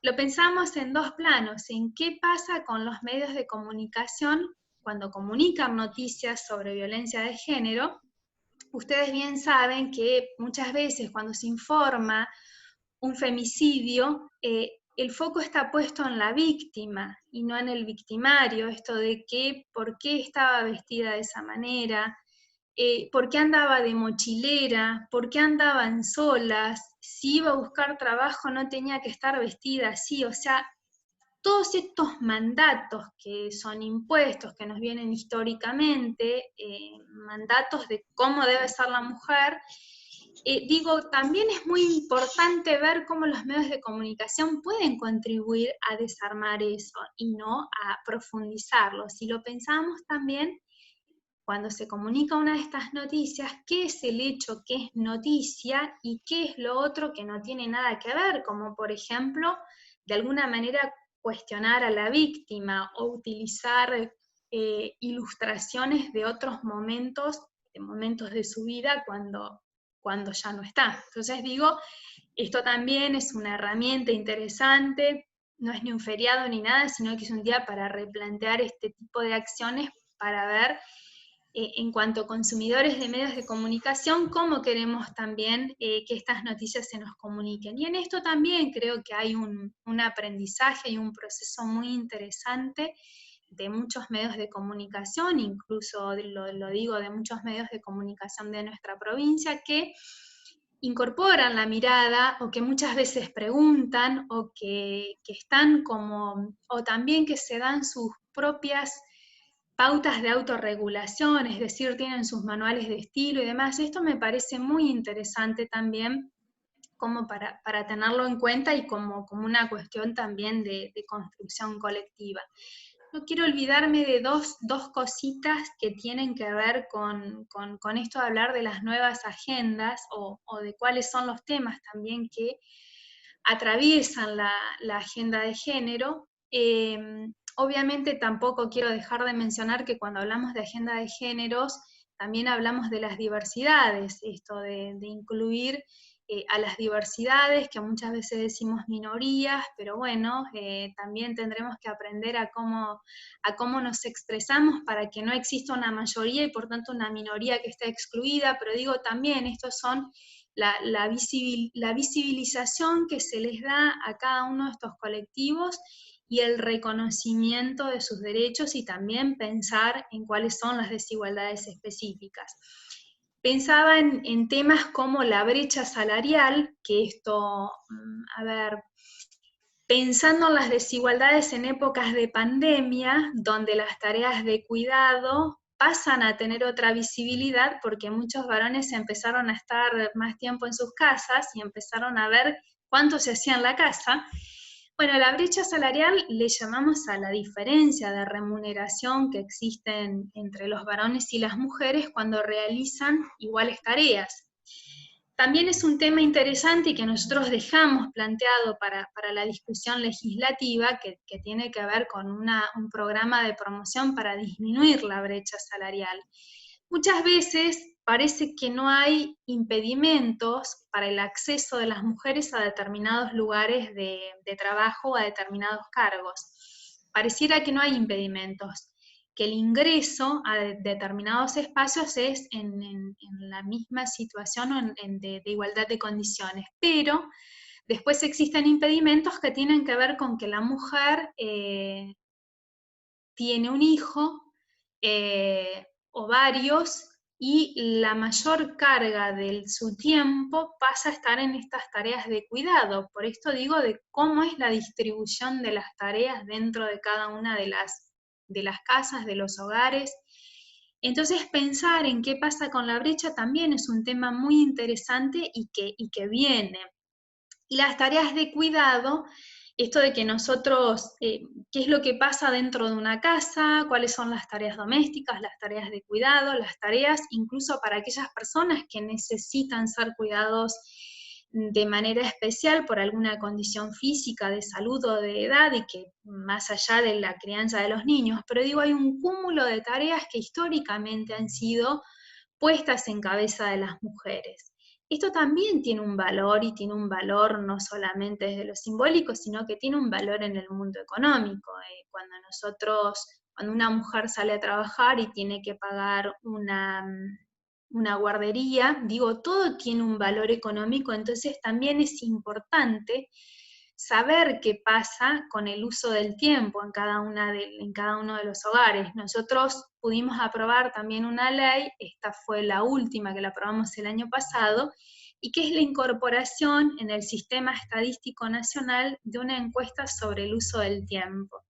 S4: Lo pensamos en dos planos, en qué pasa con los medios de comunicación cuando comunican noticias sobre violencia de género. Ustedes bien saben que muchas veces cuando se informa un femicidio, el foco está puesto en la víctima y no en el victimario, esto de que por qué estaba vestida de esa manera, por qué andaba de mochilera, por qué andaban solas, si iba a buscar trabajo no tenía que estar vestida así, o sea, todos estos mandatos que son impuestos, que nos vienen históricamente, mandatos de cómo debe ser la mujer, también es muy importante ver cómo los medios de comunicación pueden contribuir a desarmar eso y no a profundizarlo. Si lo pensamos también cuando se comunica una de estas noticias, qué es el hecho que es noticia y qué es lo otro que no tiene nada que ver, como por ejemplo, de alguna manera cuestionar a la víctima o utilizar ilustraciones de otros momentos de su vida cuando ya no está. Entonces digo, esto también es una herramienta interesante, no es ni un feriado ni nada, sino que es un día para replantear este tipo de acciones, para ver en cuanto a consumidores de medios de comunicación, cómo queremos también que estas noticias se nos comuniquen. Y en esto también creo que hay un aprendizaje y un proceso muy interesante de muchos medios de comunicación, incluso lo digo de muchos medios de comunicación de nuestra provincia, que incorporan la mirada o que muchas veces preguntan o que están como, o también que se dan sus propias pautas de autorregulación, es decir, tienen sus manuales de estilo y demás. Esto me parece muy interesante también como para tenerlo en cuenta y como una cuestión también de construcción colectiva. No quiero olvidarme de dos cositas que tienen que ver con esto de hablar de las nuevas agendas o de cuáles son los temas también que atraviesan la agenda de género. Obviamente tampoco quiero dejar de mencionar que cuando hablamos de agenda de géneros, también hablamos de las diversidades, esto de incluir a las diversidades, que muchas veces decimos minorías, pero bueno, también tendremos que aprender a cómo nos expresamos para que no exista una mayoría y por tanto una minoría que esté excluida, pero digo también, estos son la visibilización que se les da a cada uno de estos colectivos y el reconocimiento de sus derechos y también pensar en cuáles son las desigualdades específicas. Pensaba en temas como la brecha salarial, que esto, pensando en las desigualdades en épocas de pandemia, donde las tareas de cuidado pasan a tener otra visibilidad porque muchos varones empezaron a estar más tiempo en sus casas y empezaron a ver cuánto se hacía en la casa. Bueno, la brecha salarial le llamamos a la diferencia de remuneración que existen entre los varones y las mujeres cuando realizan iguales tareas. También es un tema interesante y que nosotros dejamos planteado para la discusión legislativa que tiene que ver con un programa de promoción para disminuir la brecha salarial. Muchas veces parece que no hay impedimentos para el acceso de las mujeres a determinados lugares de trabajo o a determinados cargos. Pareciera que no hay impedimentos, que el ingreso a determinados espacios es en la misma situación de igualdad de condiciones, pero después existen impedimentos que tienen que ver con que la mujer tiene un hijo o varios y la mayor carga de su tiempo pasa a estar en estas tareas de cuidado. Por esto digo de cómo es la distribución de las tareas dentro de cada una de las casas, de los hogares. Entonces pensar en qué pasa con la brecha también es un tema muy interesante y que viene. Y las tareas de cuidado, esto de que nosotros, qué es lo que pasa dentro de una casa, cuáles son las tareas domésticas, las tareas de cuidado, las tareas incluso para aquellas personas que necesitan ser cuidados de manera especial por alguna condición física, de salud o de edad, y que más allá de la crianza de los niños, pero digo, hay un cúmulo de tareas que históricamente han sido puestas en cabeza de las mujeres. Esto también tiene un valor, y tiene un valor no solamente desde lo simbólico, sino que tiene un valor en el mundo económico. Cuando una mujer sale a trabajar y tiene que pagar una guardería, digo, todo tiene un valor económico, entonces también es importante saber qué pasa con el uso del tiempo en cada uno de los hogares. Nosotros pudimos aprobar también una ley, esta fue la última que la aprobamos el año pasado, y que es la incorporación en el Sistema Estadístico Nacional de una encuesta sobre el uso del tiempo.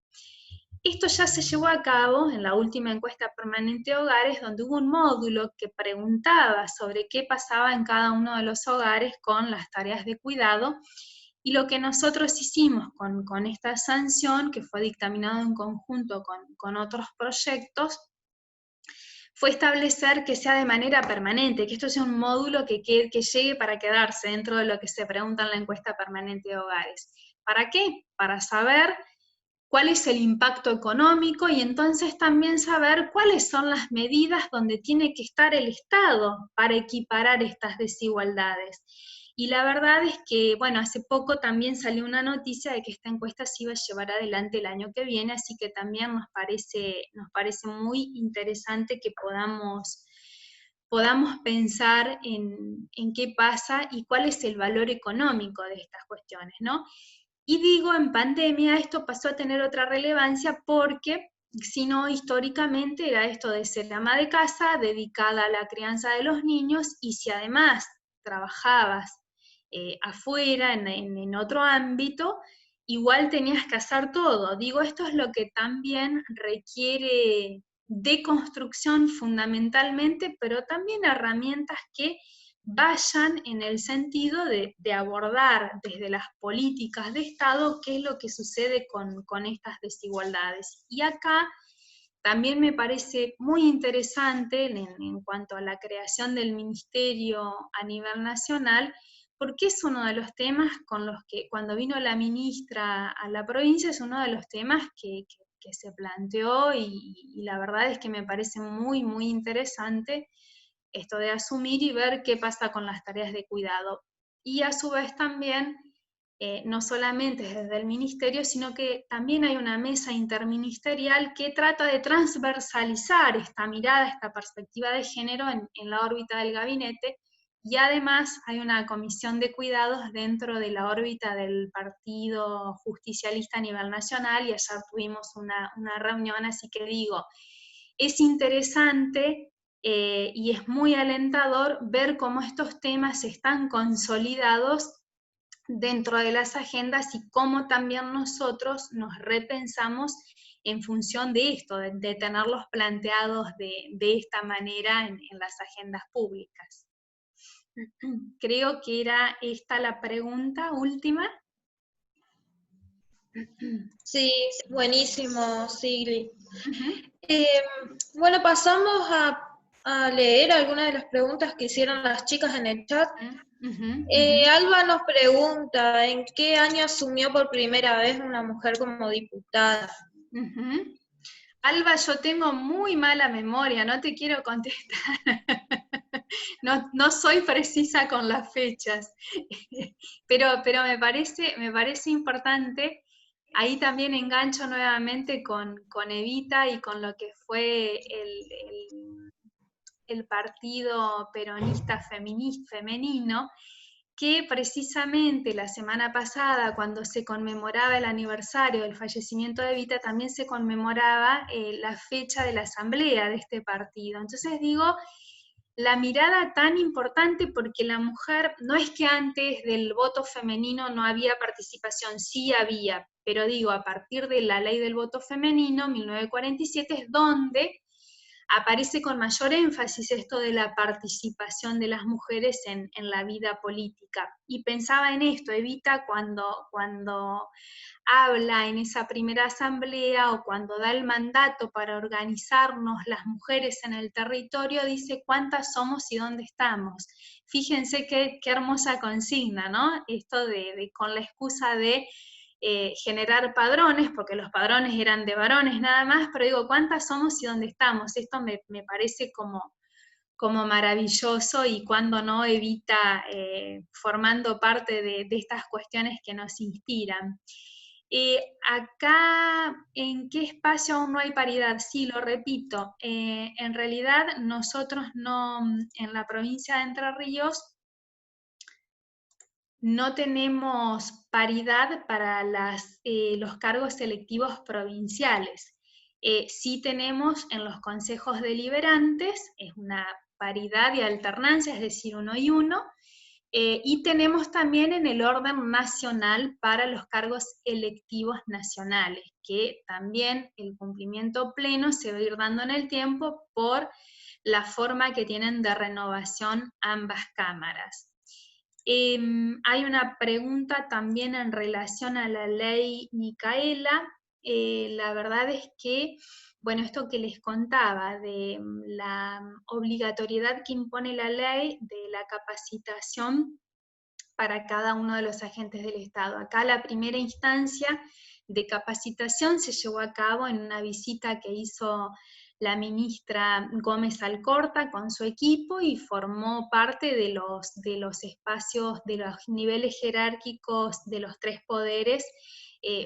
S4: Esto ya se llevó a cabo en la última encuesta permanente de hogares, donde hubo un módulo que preguntaba sobre qué pasaba en cada uno de los hogares con las tareas de cuidado, y lo que nosotros hicimos con esta sanción, que fue dictaminado en conjunto con otros proyectos, fue establecer que sea de manera permanente, que esto sea un módulo que llegue para quedarse dentro de lo que se pregunta en la encuesta permanente de hogares. ¿Para qué? Para saber cuál es el impacto económico y entonces también saber cuáles son las medidas donde tiene que estar el Estado para equiparar estas desigualdades. Y la verdad es que, bueno, hace poco también salió una noticia de que esta encuesta se iba a llevar adelante el año que viene, así que también nos parece muy interesante que podamos pensar en qué pasa y cuál es el valor económico de estas cuestiones, ¿no? Y digo, en pandemia esto pasó a tener otra relevancia porque, si no, históricamente era esto de ser ama de casa, dedicada a la crianza de los niños, y si además trabajabas afuera, en otro ámbito, igual tenías que hacer todo. Digo, esto es lo que también requiere deconstrucción fundamentalmente, pero también herramientas que vayan en el sentido de abordar desde las políticas de Estado qué es lo que sucede con estas desigualdades. Y acá también me parece muy interesante en cuanto a la creación del ministerio a nivel nacional, porque es uno de los temas con los que cuando vino la ministra a la provincia es uno de los temas que se planteó y la verdad es que me parece muy, muy interesante esto de asumir y ver qué pasa con las tareas de cuidado. Y a su vez también, no solamente desde el ministerio, sino que también hay una mesa interministerial que trata de transversalizar esta mirada, esta perspectiva de género en la órbita del gabinete, y además hay una comisión de cuidados dentro de la órbita del Partido Justicialista a nivel nacional, y ayer tuvimos una reunión, así que digo, es interesante y es muy alentador ver cómo estos temas están consolidados dentro de las agendas y cómo también nosotros nos repensamos en función de esto, de tenerlos planteados de esta manera en las agendas públicas. Creo que era esta la pregunta última.
S2: Sí, buenísimo, Sigrid. Bueno, pasamos a leer algunas de las preguntas que hicieron las chicas en el chat. Alba nos pregunta, ¿en qué año asumió por primera vez una mujer como diputada?
S4: Alba, yo tengo muy mala memoria, no te quiero contestar. No soy precisa con las fechas, pero me parece importante. Ahí también engancho nuevamente con Evita y con lo que fue el partido peronista femenino, que precisamente la semana pasada, cuando se conmemoraba el aniversario del fallecimiento de Evita, también se conmemoraba la fecha de la asamblea de este partido. Entonces digo, la mirada tan importante porque la mujer, no es que antes del voto femenino no había participación, sí había, pero digo, a partir de la ley del voto femenino, 1947, es donde aparece con mayor énfasis esto de la participación de las mujeres en la vida política. Y pensaba en esto, Evita cuando habla en esa primera asamblea o cuando da el mandato para organizarnos las mujeres en el territorio, dice cuántas somos y dónde estamos. Fíjense qué hermosa consigna, ¿no? Esto con la excusa de generar padrones, porque los padrones eran de varones nada más, pero digo, ¿cuántas somos y dónde estamos? Esto me parece como maravilloso y cuando no Evita formando parte de estas cuestiones que nos inspiran. Acá, ¿en qué espacio aún no hay paridad? Sí, lo repito, en realidad nosotros no, en la provincia de Entre Ríos, no tenemos paridad para los cargos electivos provinciales. Sí tenemos en los consejos deliberantes, es una paridad y alternancia, es decir, 1 y 1, y tenemos también en el orden nacional para los cargos electivos nacionales, que también el cumplimiento pleno se va a ir dando en el tiempo por la forma que tienen de renovación ambas cámaras. Hay una pregunta también en relación a la ley Micaela. La verdad es que bueno, esto que les contaba de la obligatoriedad que impone la ley de la capacitación para cada uno de los agentes del Estado. Acá la primera instancia de capacitación se llevó a cabo en una visita que hizo la ministra Gómez Alcorta con su equipo y formó parte de los espacios, de los niveles jerárquicos de los 3 poderes.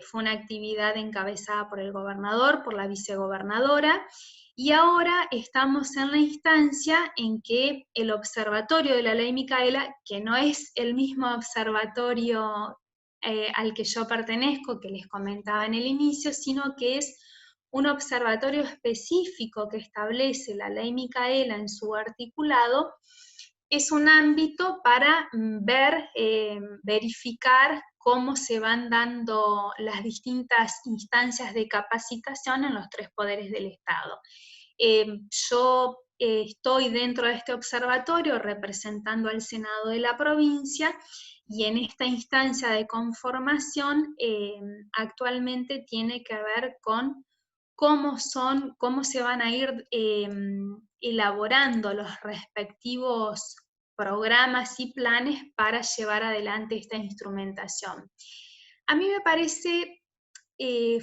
S4: Fue una actividad encabezada por el gobernador, por la vicegobernadora, y ahora estamos en la instancia en que el observatorio de la ley Micaela, que no es el mismo observatorio al que yo pertenezco, que les comentaba en el inicio, sino que es un observatorio específico que establece la ley Micaela en su articulado, es un ámbito para verificar cómo se van dando las distintas instancias de capacitación en los 3 poderes del Estado. Yo estoy dentro de este observatorio representando al Senado de la provincia, y en esta instancia de conformación actualmente tiene que ver con cómo se van a ir elaborando los respectivos programas y planes para llevar adelante esta instrumentación. A mí me parece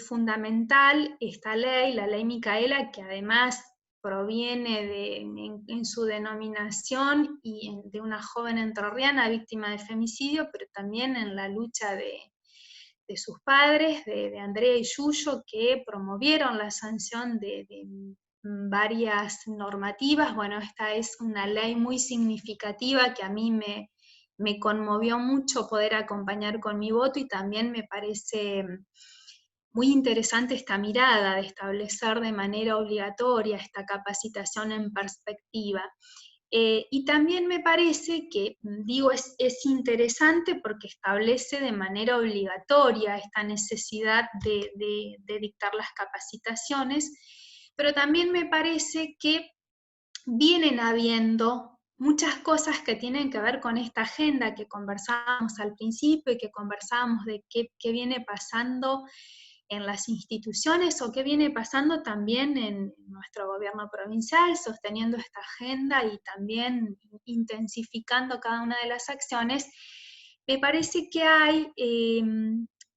S4: fundamental esta ley, la ley Micaela, que además proviene en su denominación de una joven entrerriana víctima de femicidio, pero también en la lucha de sus padres, de Andrea y Yuyo, que promovieron la sanción de varias normativas. Bueno, esta es una ley muy significativa que a mí me conmovió mucho poder acompañar con mi voto, y también me parece muy interesante esta mirada de establecer de manera obligatoria esta capacitación en perspectiva. Y también me parece que, digo, es interesante porque establece de manera obligatoria esta necesidad de dictar las capacitaciones, pero también me parece que vienen habiendo muchas cosas que tienen que ver con esta agenda que conversábamos al principio y que conversábamos de qué viene pasando en las instituciones o qué viene pasando también en nuestro gobierno provincial, sosteniendo esta agenda y también intensificando cada una de las acciones. Me parece que hay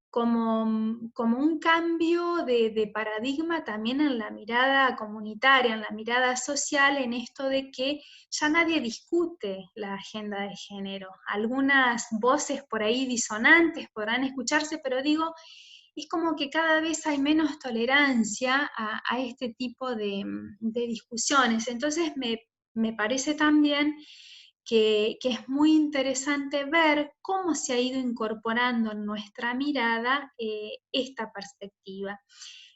S4: como un cambio de paradigma también en la mirada comunitaria, en la mirada social, en esto de que ya nadie discute la agenda de género. Algunas voces por ahí disonantes podrán escucharse, pero digo, es como que cada vez hay menos tolerancia a este tipo de discusiones. Entonces me parece también que es muy interesante ver cómo se ha ido incorporando en nuestra mirada esta perspectiva.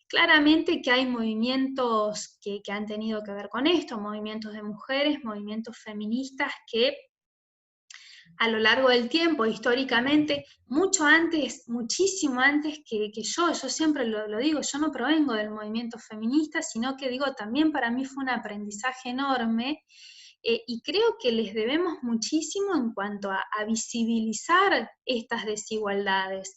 S4: Claramente que hay movimientos que han tenido que ver con esto, movimientos de mujeres, movimientos feministas que a lo largo del tiempo, históricamente, mucho antes, muchísimo antes que yo siempre lo digo, yo no provengo del movimiento feminista, sino que digo, también para mí fue un aprendizaje enorme, y creo que les debemos muchísimo en cuanto a visibilizar estas desigualdades.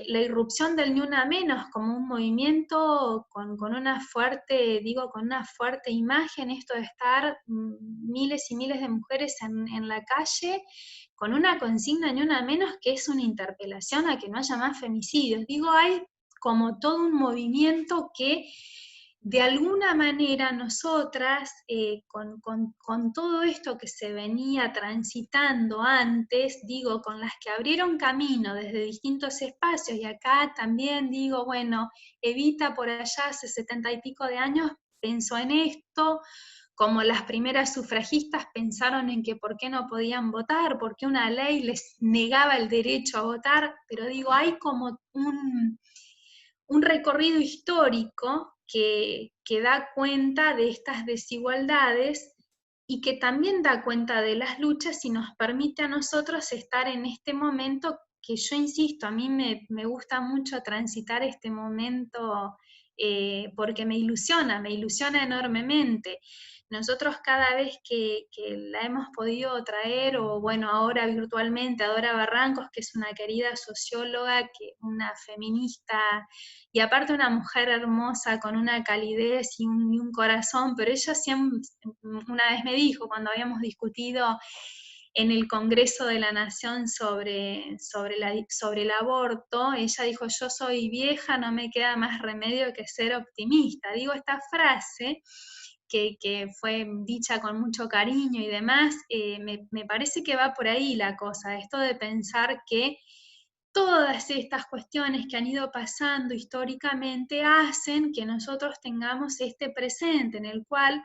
S4: La irrupción del Ni Una Menos como un movimiento con una fuerte imagen, esto de estar miles y miles de mujeres en la calle, con una consigna Ni Una Menos, que es una interpelación a que no haya más femicidios. Digo, hay como todo un movimiento que de alguna manera nosotras, con todo esto que se venía transitando antes, digo, con las que abrieron camino desde distintos espacios, y acá también digo, bueno, Evita por allá hace 70 y pico de años pensó en esto, como las primeras sufragistas pensaron en que por qué no podían votar, porque una ley les negaba el derecho a votar, pero digo, hay como un recorrido histórico que da cuenta de estas desigualdades y que también da cuenta de las luchas y nos permite a nosotros estar en este momento que yo insisto, a mí me gusta mucho transitar este momento porque me ilusiona enormemente. nosotros cada vez que la hemos podido traer, o bueno, ahora virtualmente, a Dora Barrancos, que es una querida socióloga, una feminista, y aparte una mujer hermosa, con una calidez y un corazón, pero ella siempre, una vez me dijo, cuando habíamos discutido en el Congreso de la Nación sobre el aborto, ella dijo, yo soy vieja, no me queda más remedio que ser optimista. Digo, esta frase, que fue dicha con mucho cariño y demás, me parece que va por ahí la cosa, esto de pensar que todas estas cuestiones que han ido pasando históricamente hacen que nosotros tengamos este presente en el cual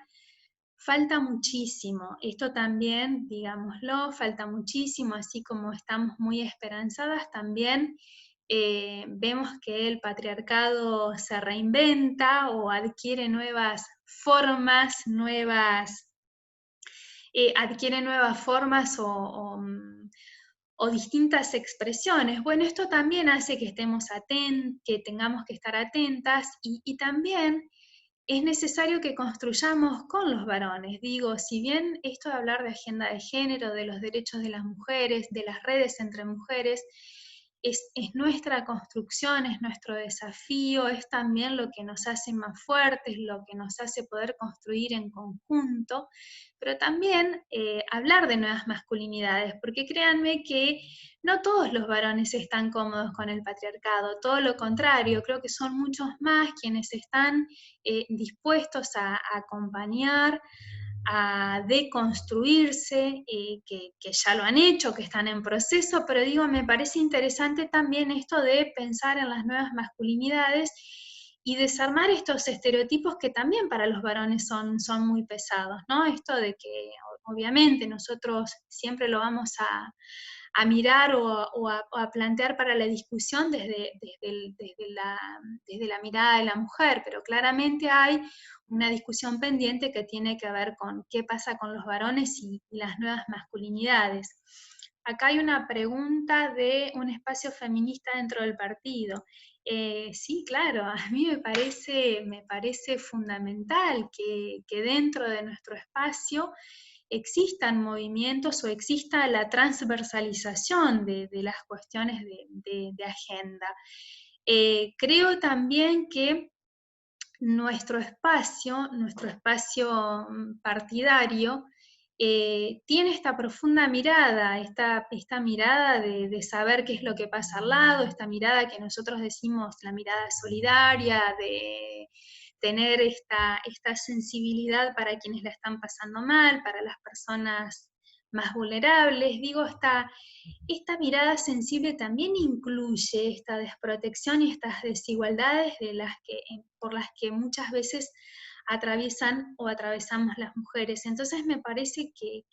S4: falta muchísimo. Esto también, digámoslo, falta muchísimo, así como estamos muy esperanzadas, también vemos que el patriarcado se reinventa o adquiere nuevas formas, adquiere nuevas formas o distintas expresiones. Bueno, esto también hace que que tengamos que estar atentas y también es necesario que construyamos con los varones. Digo, si bien esto de hablar de agenda de género, de los derechos de las mujeres, de las redes entre mujeres, es nuestra construcción, es nuestro desafío, es también lo que nos hace más fuertes, lo que nos hace poder construir en conjunto, pero también hablar de nuevas masculinidades, porque créanme que no todos los varones están cómodos con el patriarcado, todo lo contrario, creo que son muchos más quienes están dispuestos a acompañar, a deconstruirse, que ya lo han hecho, que están en proceso, pero digo, me parece interesante también esto de pensar en las nuevas masculinidades y desarmar estos estereotipos que también para los varones son muy pesados, ¿no? Esto de que obviamente nosotros siempre lo vamos a mirar o a plantear para la discusión desde la mirada de la mujer, pero claramente hay una discusión pendiente que tiene que ver con qué pasa con los varones y las nuevas masculinidades. Acá hay una pregunta de un espacio feminista dentro del partido. Sí, claro, a mí me parece fundamental que dentro de nuestro espacio existan movimientos o exista la transversalización de las cuestiones de agenda. Creo también que nuestro espacio partidario, tiene esta profunda mirada, esta mirada de saber qué es lo que pasa al lado, esta mirada que nosotros decimos la mirada solidaria, de tener esta sensibilidad para quienes la están pasando mal, para las personas más vulnerables. Digo, esta mirada sensible también incluye esta desprotección y estas desigualdades por las que muchas veces atraviesan o atravesamos las mujeres. Entonces me parece que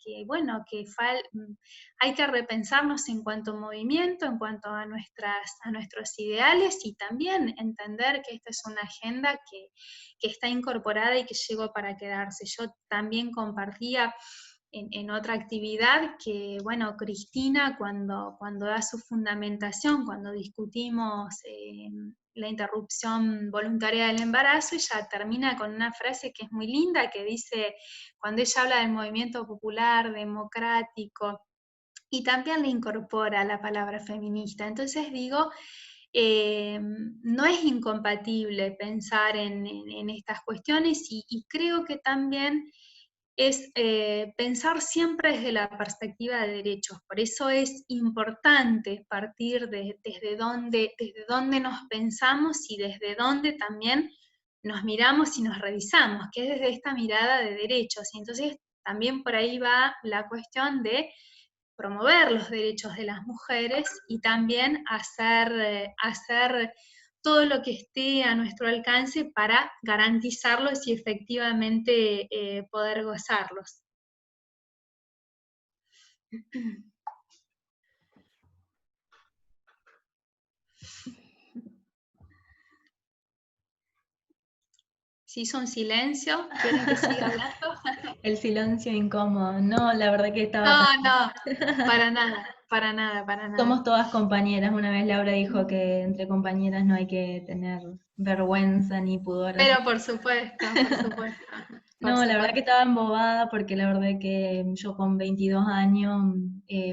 S4: hay que repensarnos en cuanto a movimiento, en cuanto a nuestros ideales, y también entender que esta es una agenda que está incorporada y que llegó para quedarse. Yo también compartía en otra actividad que, bueno, Cristina cuando da su fundamentación, cuando discutimos la interrupción voluntaria del embarazo, ella termina con una frase que es muy linda, que dice, cuando ella habla del movimiento popular, democrático, y también le incorpora la palabra feminista. Entonces digo, no es incompatible pensar en estas cuestiones, y creo que también es pensar siempre desde la perspectiva de derechos. Por eso es importante partir desde dónde nos pensamos y desde dónde también nos miramos y nos revisamos, que es desde esta mirada de derechos. Y entonces también por ahí va la cuestión de promover los derechos de las mujeres y también hacer todo lo que esté a nuestro alcance para garantizarlos y efectivamente poder gozarlos. Si hizo un silencio, ¿quieren que siga hablando?
S3: El silencio incómodo. No, la verdad que estaba...
S4: No, para nada.
S3: Somos todas compañeras. Una vez Laura dijo que entre compañeras no hay que tener vergüenza ni pudor.
S4: Pero por supuesto.
S3: No, la verdad que estaba embobada porque la verdad que yo con 22 años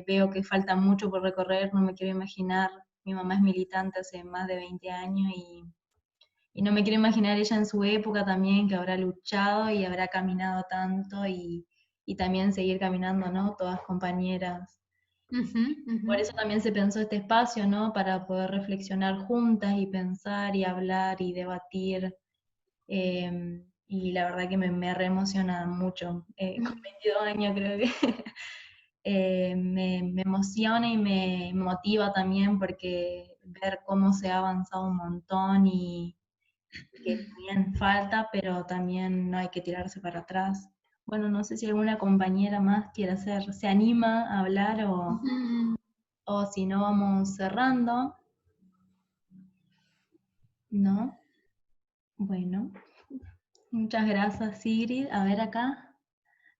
S3: veo que falta mucho por recorrer, no me quiero imaginar, mi mamá es militante hace más de 20 años y no me quiero imaginar ella en su época también, que habrá luchado y habrá caminado tanto y también seguir caminando, ¿no? Todas compañeras. Por eso también se pensó este espacio, ¿no? Para poder reflexionar juntas y pensar y hablar y debatir. Y la verdad que me reemociona mucho. Con 22 años creo que me emociona y me motiva también porque ver cómo se ha avanzado un montón y que también falta, pero también no hay que tirarse para atrás. Bueno, no sé si alguna compañera más quiere hacer, se anima a hablar o si no vamos cerrando, ¿no? Bueno, muchas gracias Sigrid. A ver acá,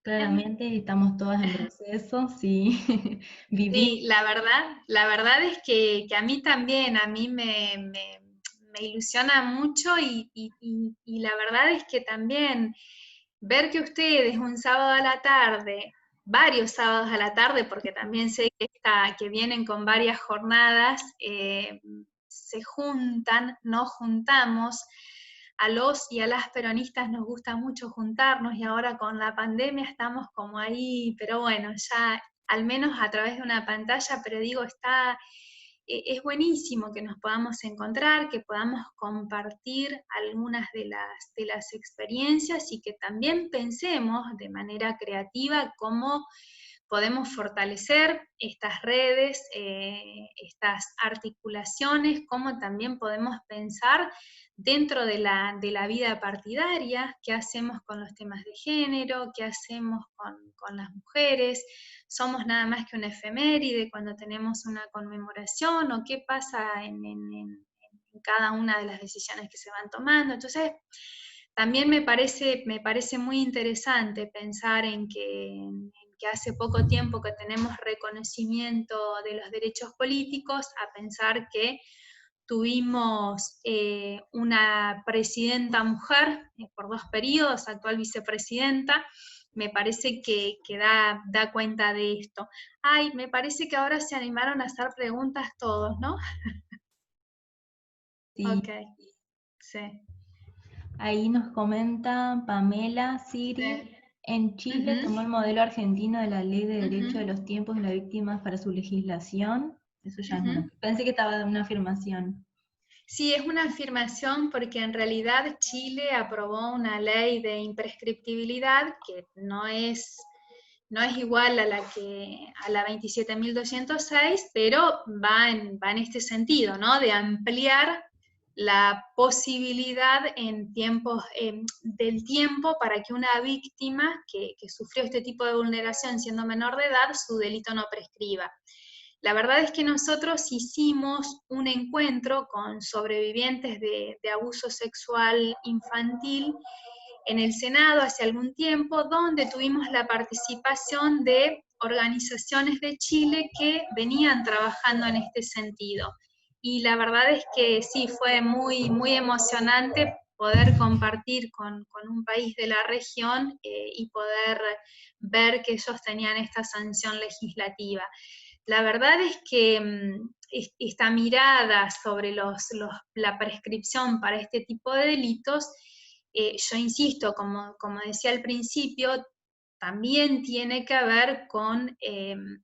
S3: claramente estamos todas en proceso, sí,
S4: Sí,
S3: vivir.
S4: la verdad es que a mí también, a mí me ilusiona mucho y la verdad es que también ver que ustedes un sábado a la tarde, varios sábados a la tarde, porque también sé que vienen con varias jornadas, se juntan, nos juntamos. A los y a las peronistas nos gusta mucho juntarnos y ahora con la pandemia estamos como ahí, pero bueno, ya al menos a través de una pantalla, pero digo, es buenísimo que nos podamos encontrar, que podamos compartir algunas de las experiencias y que también pensemos de manera creativa cómo podemos fortalecer estas redes, estas articulaciones, cómo también podemos pensar dentro de la vida partidaria, qué hacemos con los temas de género, qué hacemos con las mujeres, somos nada más que una efeméride cuando tenemos una conmemoración, o qué pasa en cada una de las decisiones que se van tomando. Entonces, también me parece muy interesante pensar en que hace poco tiempo que tenemos reconocimiento de los derechos políticos, a pensar que tuvimos una presidenta mujer por 2 periodos, actual vicepresidenta. Me parece que da cuenta de esto. Ay, me parece que ahora se animaron a hacer preguntas todos, ¿no?
S3: Sí.
S4: Ok, sí.
S3: Ahí nos comenta Pamela Siri.
S4: Sí.
S3: En Chile tomó el modelo argentino de la Ley de Derecho de los Tiempos de las Víctimas para su legislación. Eso ya es una. Pensé que estaba en una afirmación.
S4: Sí, es una afirmación porque en realidad Chile aprobó una ley de imprescriptibilidad que no es igual a la 27.206, pero va en este sentido, ¿no? De ampliar la posibilidad en tiempos del tiempo para que una víctima que sufrió este tipo de vulneración siendo menor de edad, su delito no prescriba. La verdad es que nosotros hicimos un encuentro con sobrevivientes de abuso sexual infantil en el Senado hace algún tiempo, donde tuvimos la participación de organizaciones de Chile que venían trabajando en este sentido. Y la verdad es que sí, fue muy, muy emocionante poder compartir con un país de la región y poder ver que ellos tenían esta sanción legislativa. La verdad es que esta mirada sobre la prescripción para este tipo de delitos, yo insisto, como decía al principio, también tiene que ver con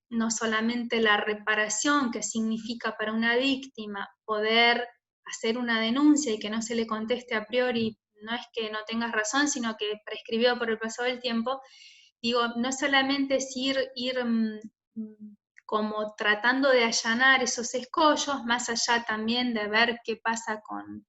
S4: no solamente la reparación que significa para una víctima poder hacer una denuncia y que no se le conteste a priori, no es que no tengas razón, sino que prescribió por el paso del tiempo. Digo, no solamente es ir como tratando de allanar esos escollos, más allá también de ver qué pasa con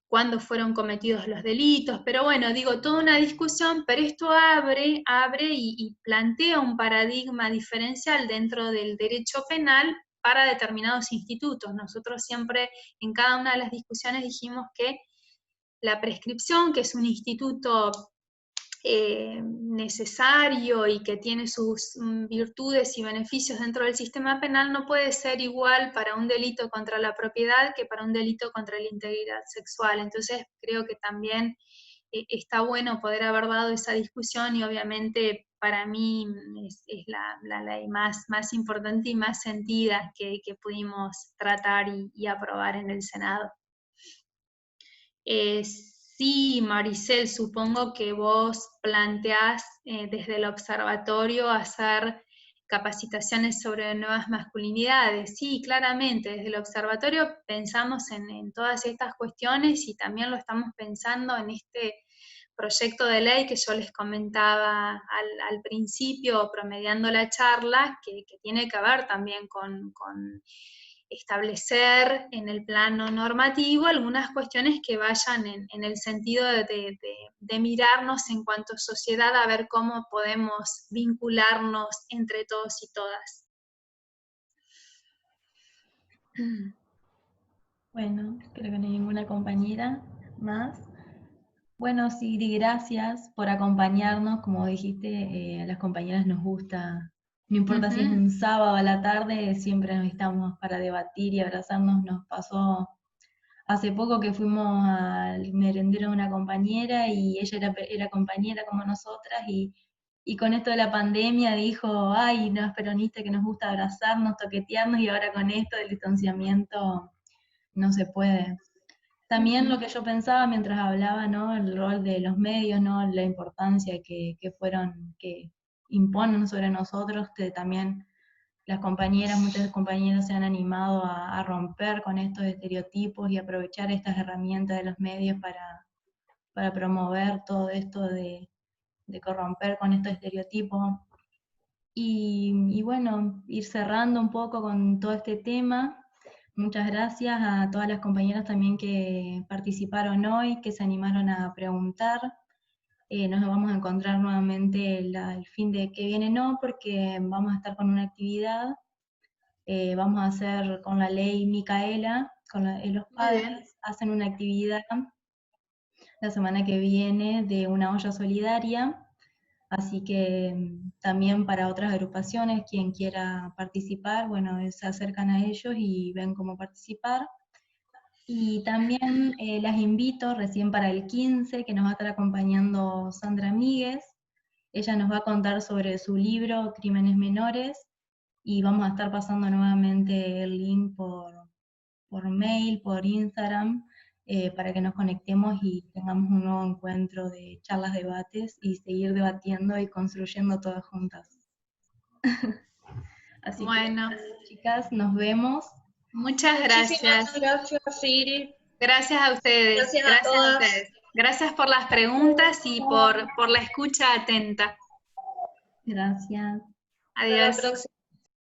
S4: cuándo fueron cometidos los delitos, pero bueno, digo, toda una discusión, pero esto abre y plantea un paradigma diferencial dentro del derecho penal para determinados institutos. Nosotros siempre en cada una de las discusiones dijimos que la prescripción, que es un instituto necesario y que tiene sus virtudes y beneficios dentro del sistema penal, no puede ser igual para un delito contra la propiedad que para un delito contra la integridad sexual. Entonces creo que también está bueno poder haber dado esa discusión, y obviamente para mí es la ley más importante y más sentida que pudimos tratar y aprobar en el Senado. Sí, Maricel, supongo que vos planteás desde el observatorio hacer capacitaciones sobre nuevas masculinidades. Sí, claramente, desde el observatorio pensamos en todas estas cuestiones, y también lo estamos pensando en este proyecto de ley que yo les comentaba al principio, promediando la charla, que tiene que ver también con establecer en el plano normativo algunas cuestiones que vayan en el sentido de mirarnos en cuanto a sociedad, a ver cómo podemos vincularnos entre todos y todas.
S3: Bueno, creo que no hay ninguna compañera más. Bueno, Sigrid, gracias por acompañarnos. Como dijiste, a las compañeras nos gusta, no importa si es un sábado a la tarde, siempre nos estamos para debatir y abrazarnos. Nos pasó hace poco que fuimos al merendero de una compañera y ella era compañera como nosotras, y con esto de la pandemia dijo, ay, no, es peronista que nos gusta abrazarnos, toquetearnos, y ahora con esto del distanciamiento no se puede. También lo que yo pensaba mientras hablaba, ¿no? El rol de los medios, ¿no? La importancia que imponen sobre nosotros, que también las compañeras, muchas compañeras se han animado a romper con estos estereotipos y aprovechar estas herramientas de los medios para promover todo esto de corromper con estos estereotipos. Y bueno, ir cerrando un poco con todo este tema. Muchas gracias a todas las compañeras también que participaron hoy, que se animaron a preguntar. Nos vamos a encontrar nuevamente el fin de que viene, no, porque vamos a estar con una actividad. Vamos a hacer con la ley Micaela, los padres hacen una actividad la semana que viene de una olla solidaria. Así que también para otras agrupaciones, quien quiera participar, bueno, se acercan a ellos y ven cómo participar. Y también las invito recién para el 15, que nos va a estar acompañando Sandra Míguez. Ella nos va a contar sobre su libro Crímenes Menores, y vamos a estar pasando nuevamente el link por mail, por Instagram, para que nos conectemos y tengamos un nuevo encuentro de charlas, debates, y seguir debatiendo y construyendo todas juntas. Así
S4: bueno,
S3: que, chicas, nos vemos.
S4: Muchas gracias.
S2: Muchísimas gracias, Sigrid.
S4: Gracias a ustedes.
S2: Gracias a todas.
S4: Ustedes. Gracias por las preguntas y por la escucha atenta.
S3: Gracias.
S4: Adiós.
S2: Hasta la próxima.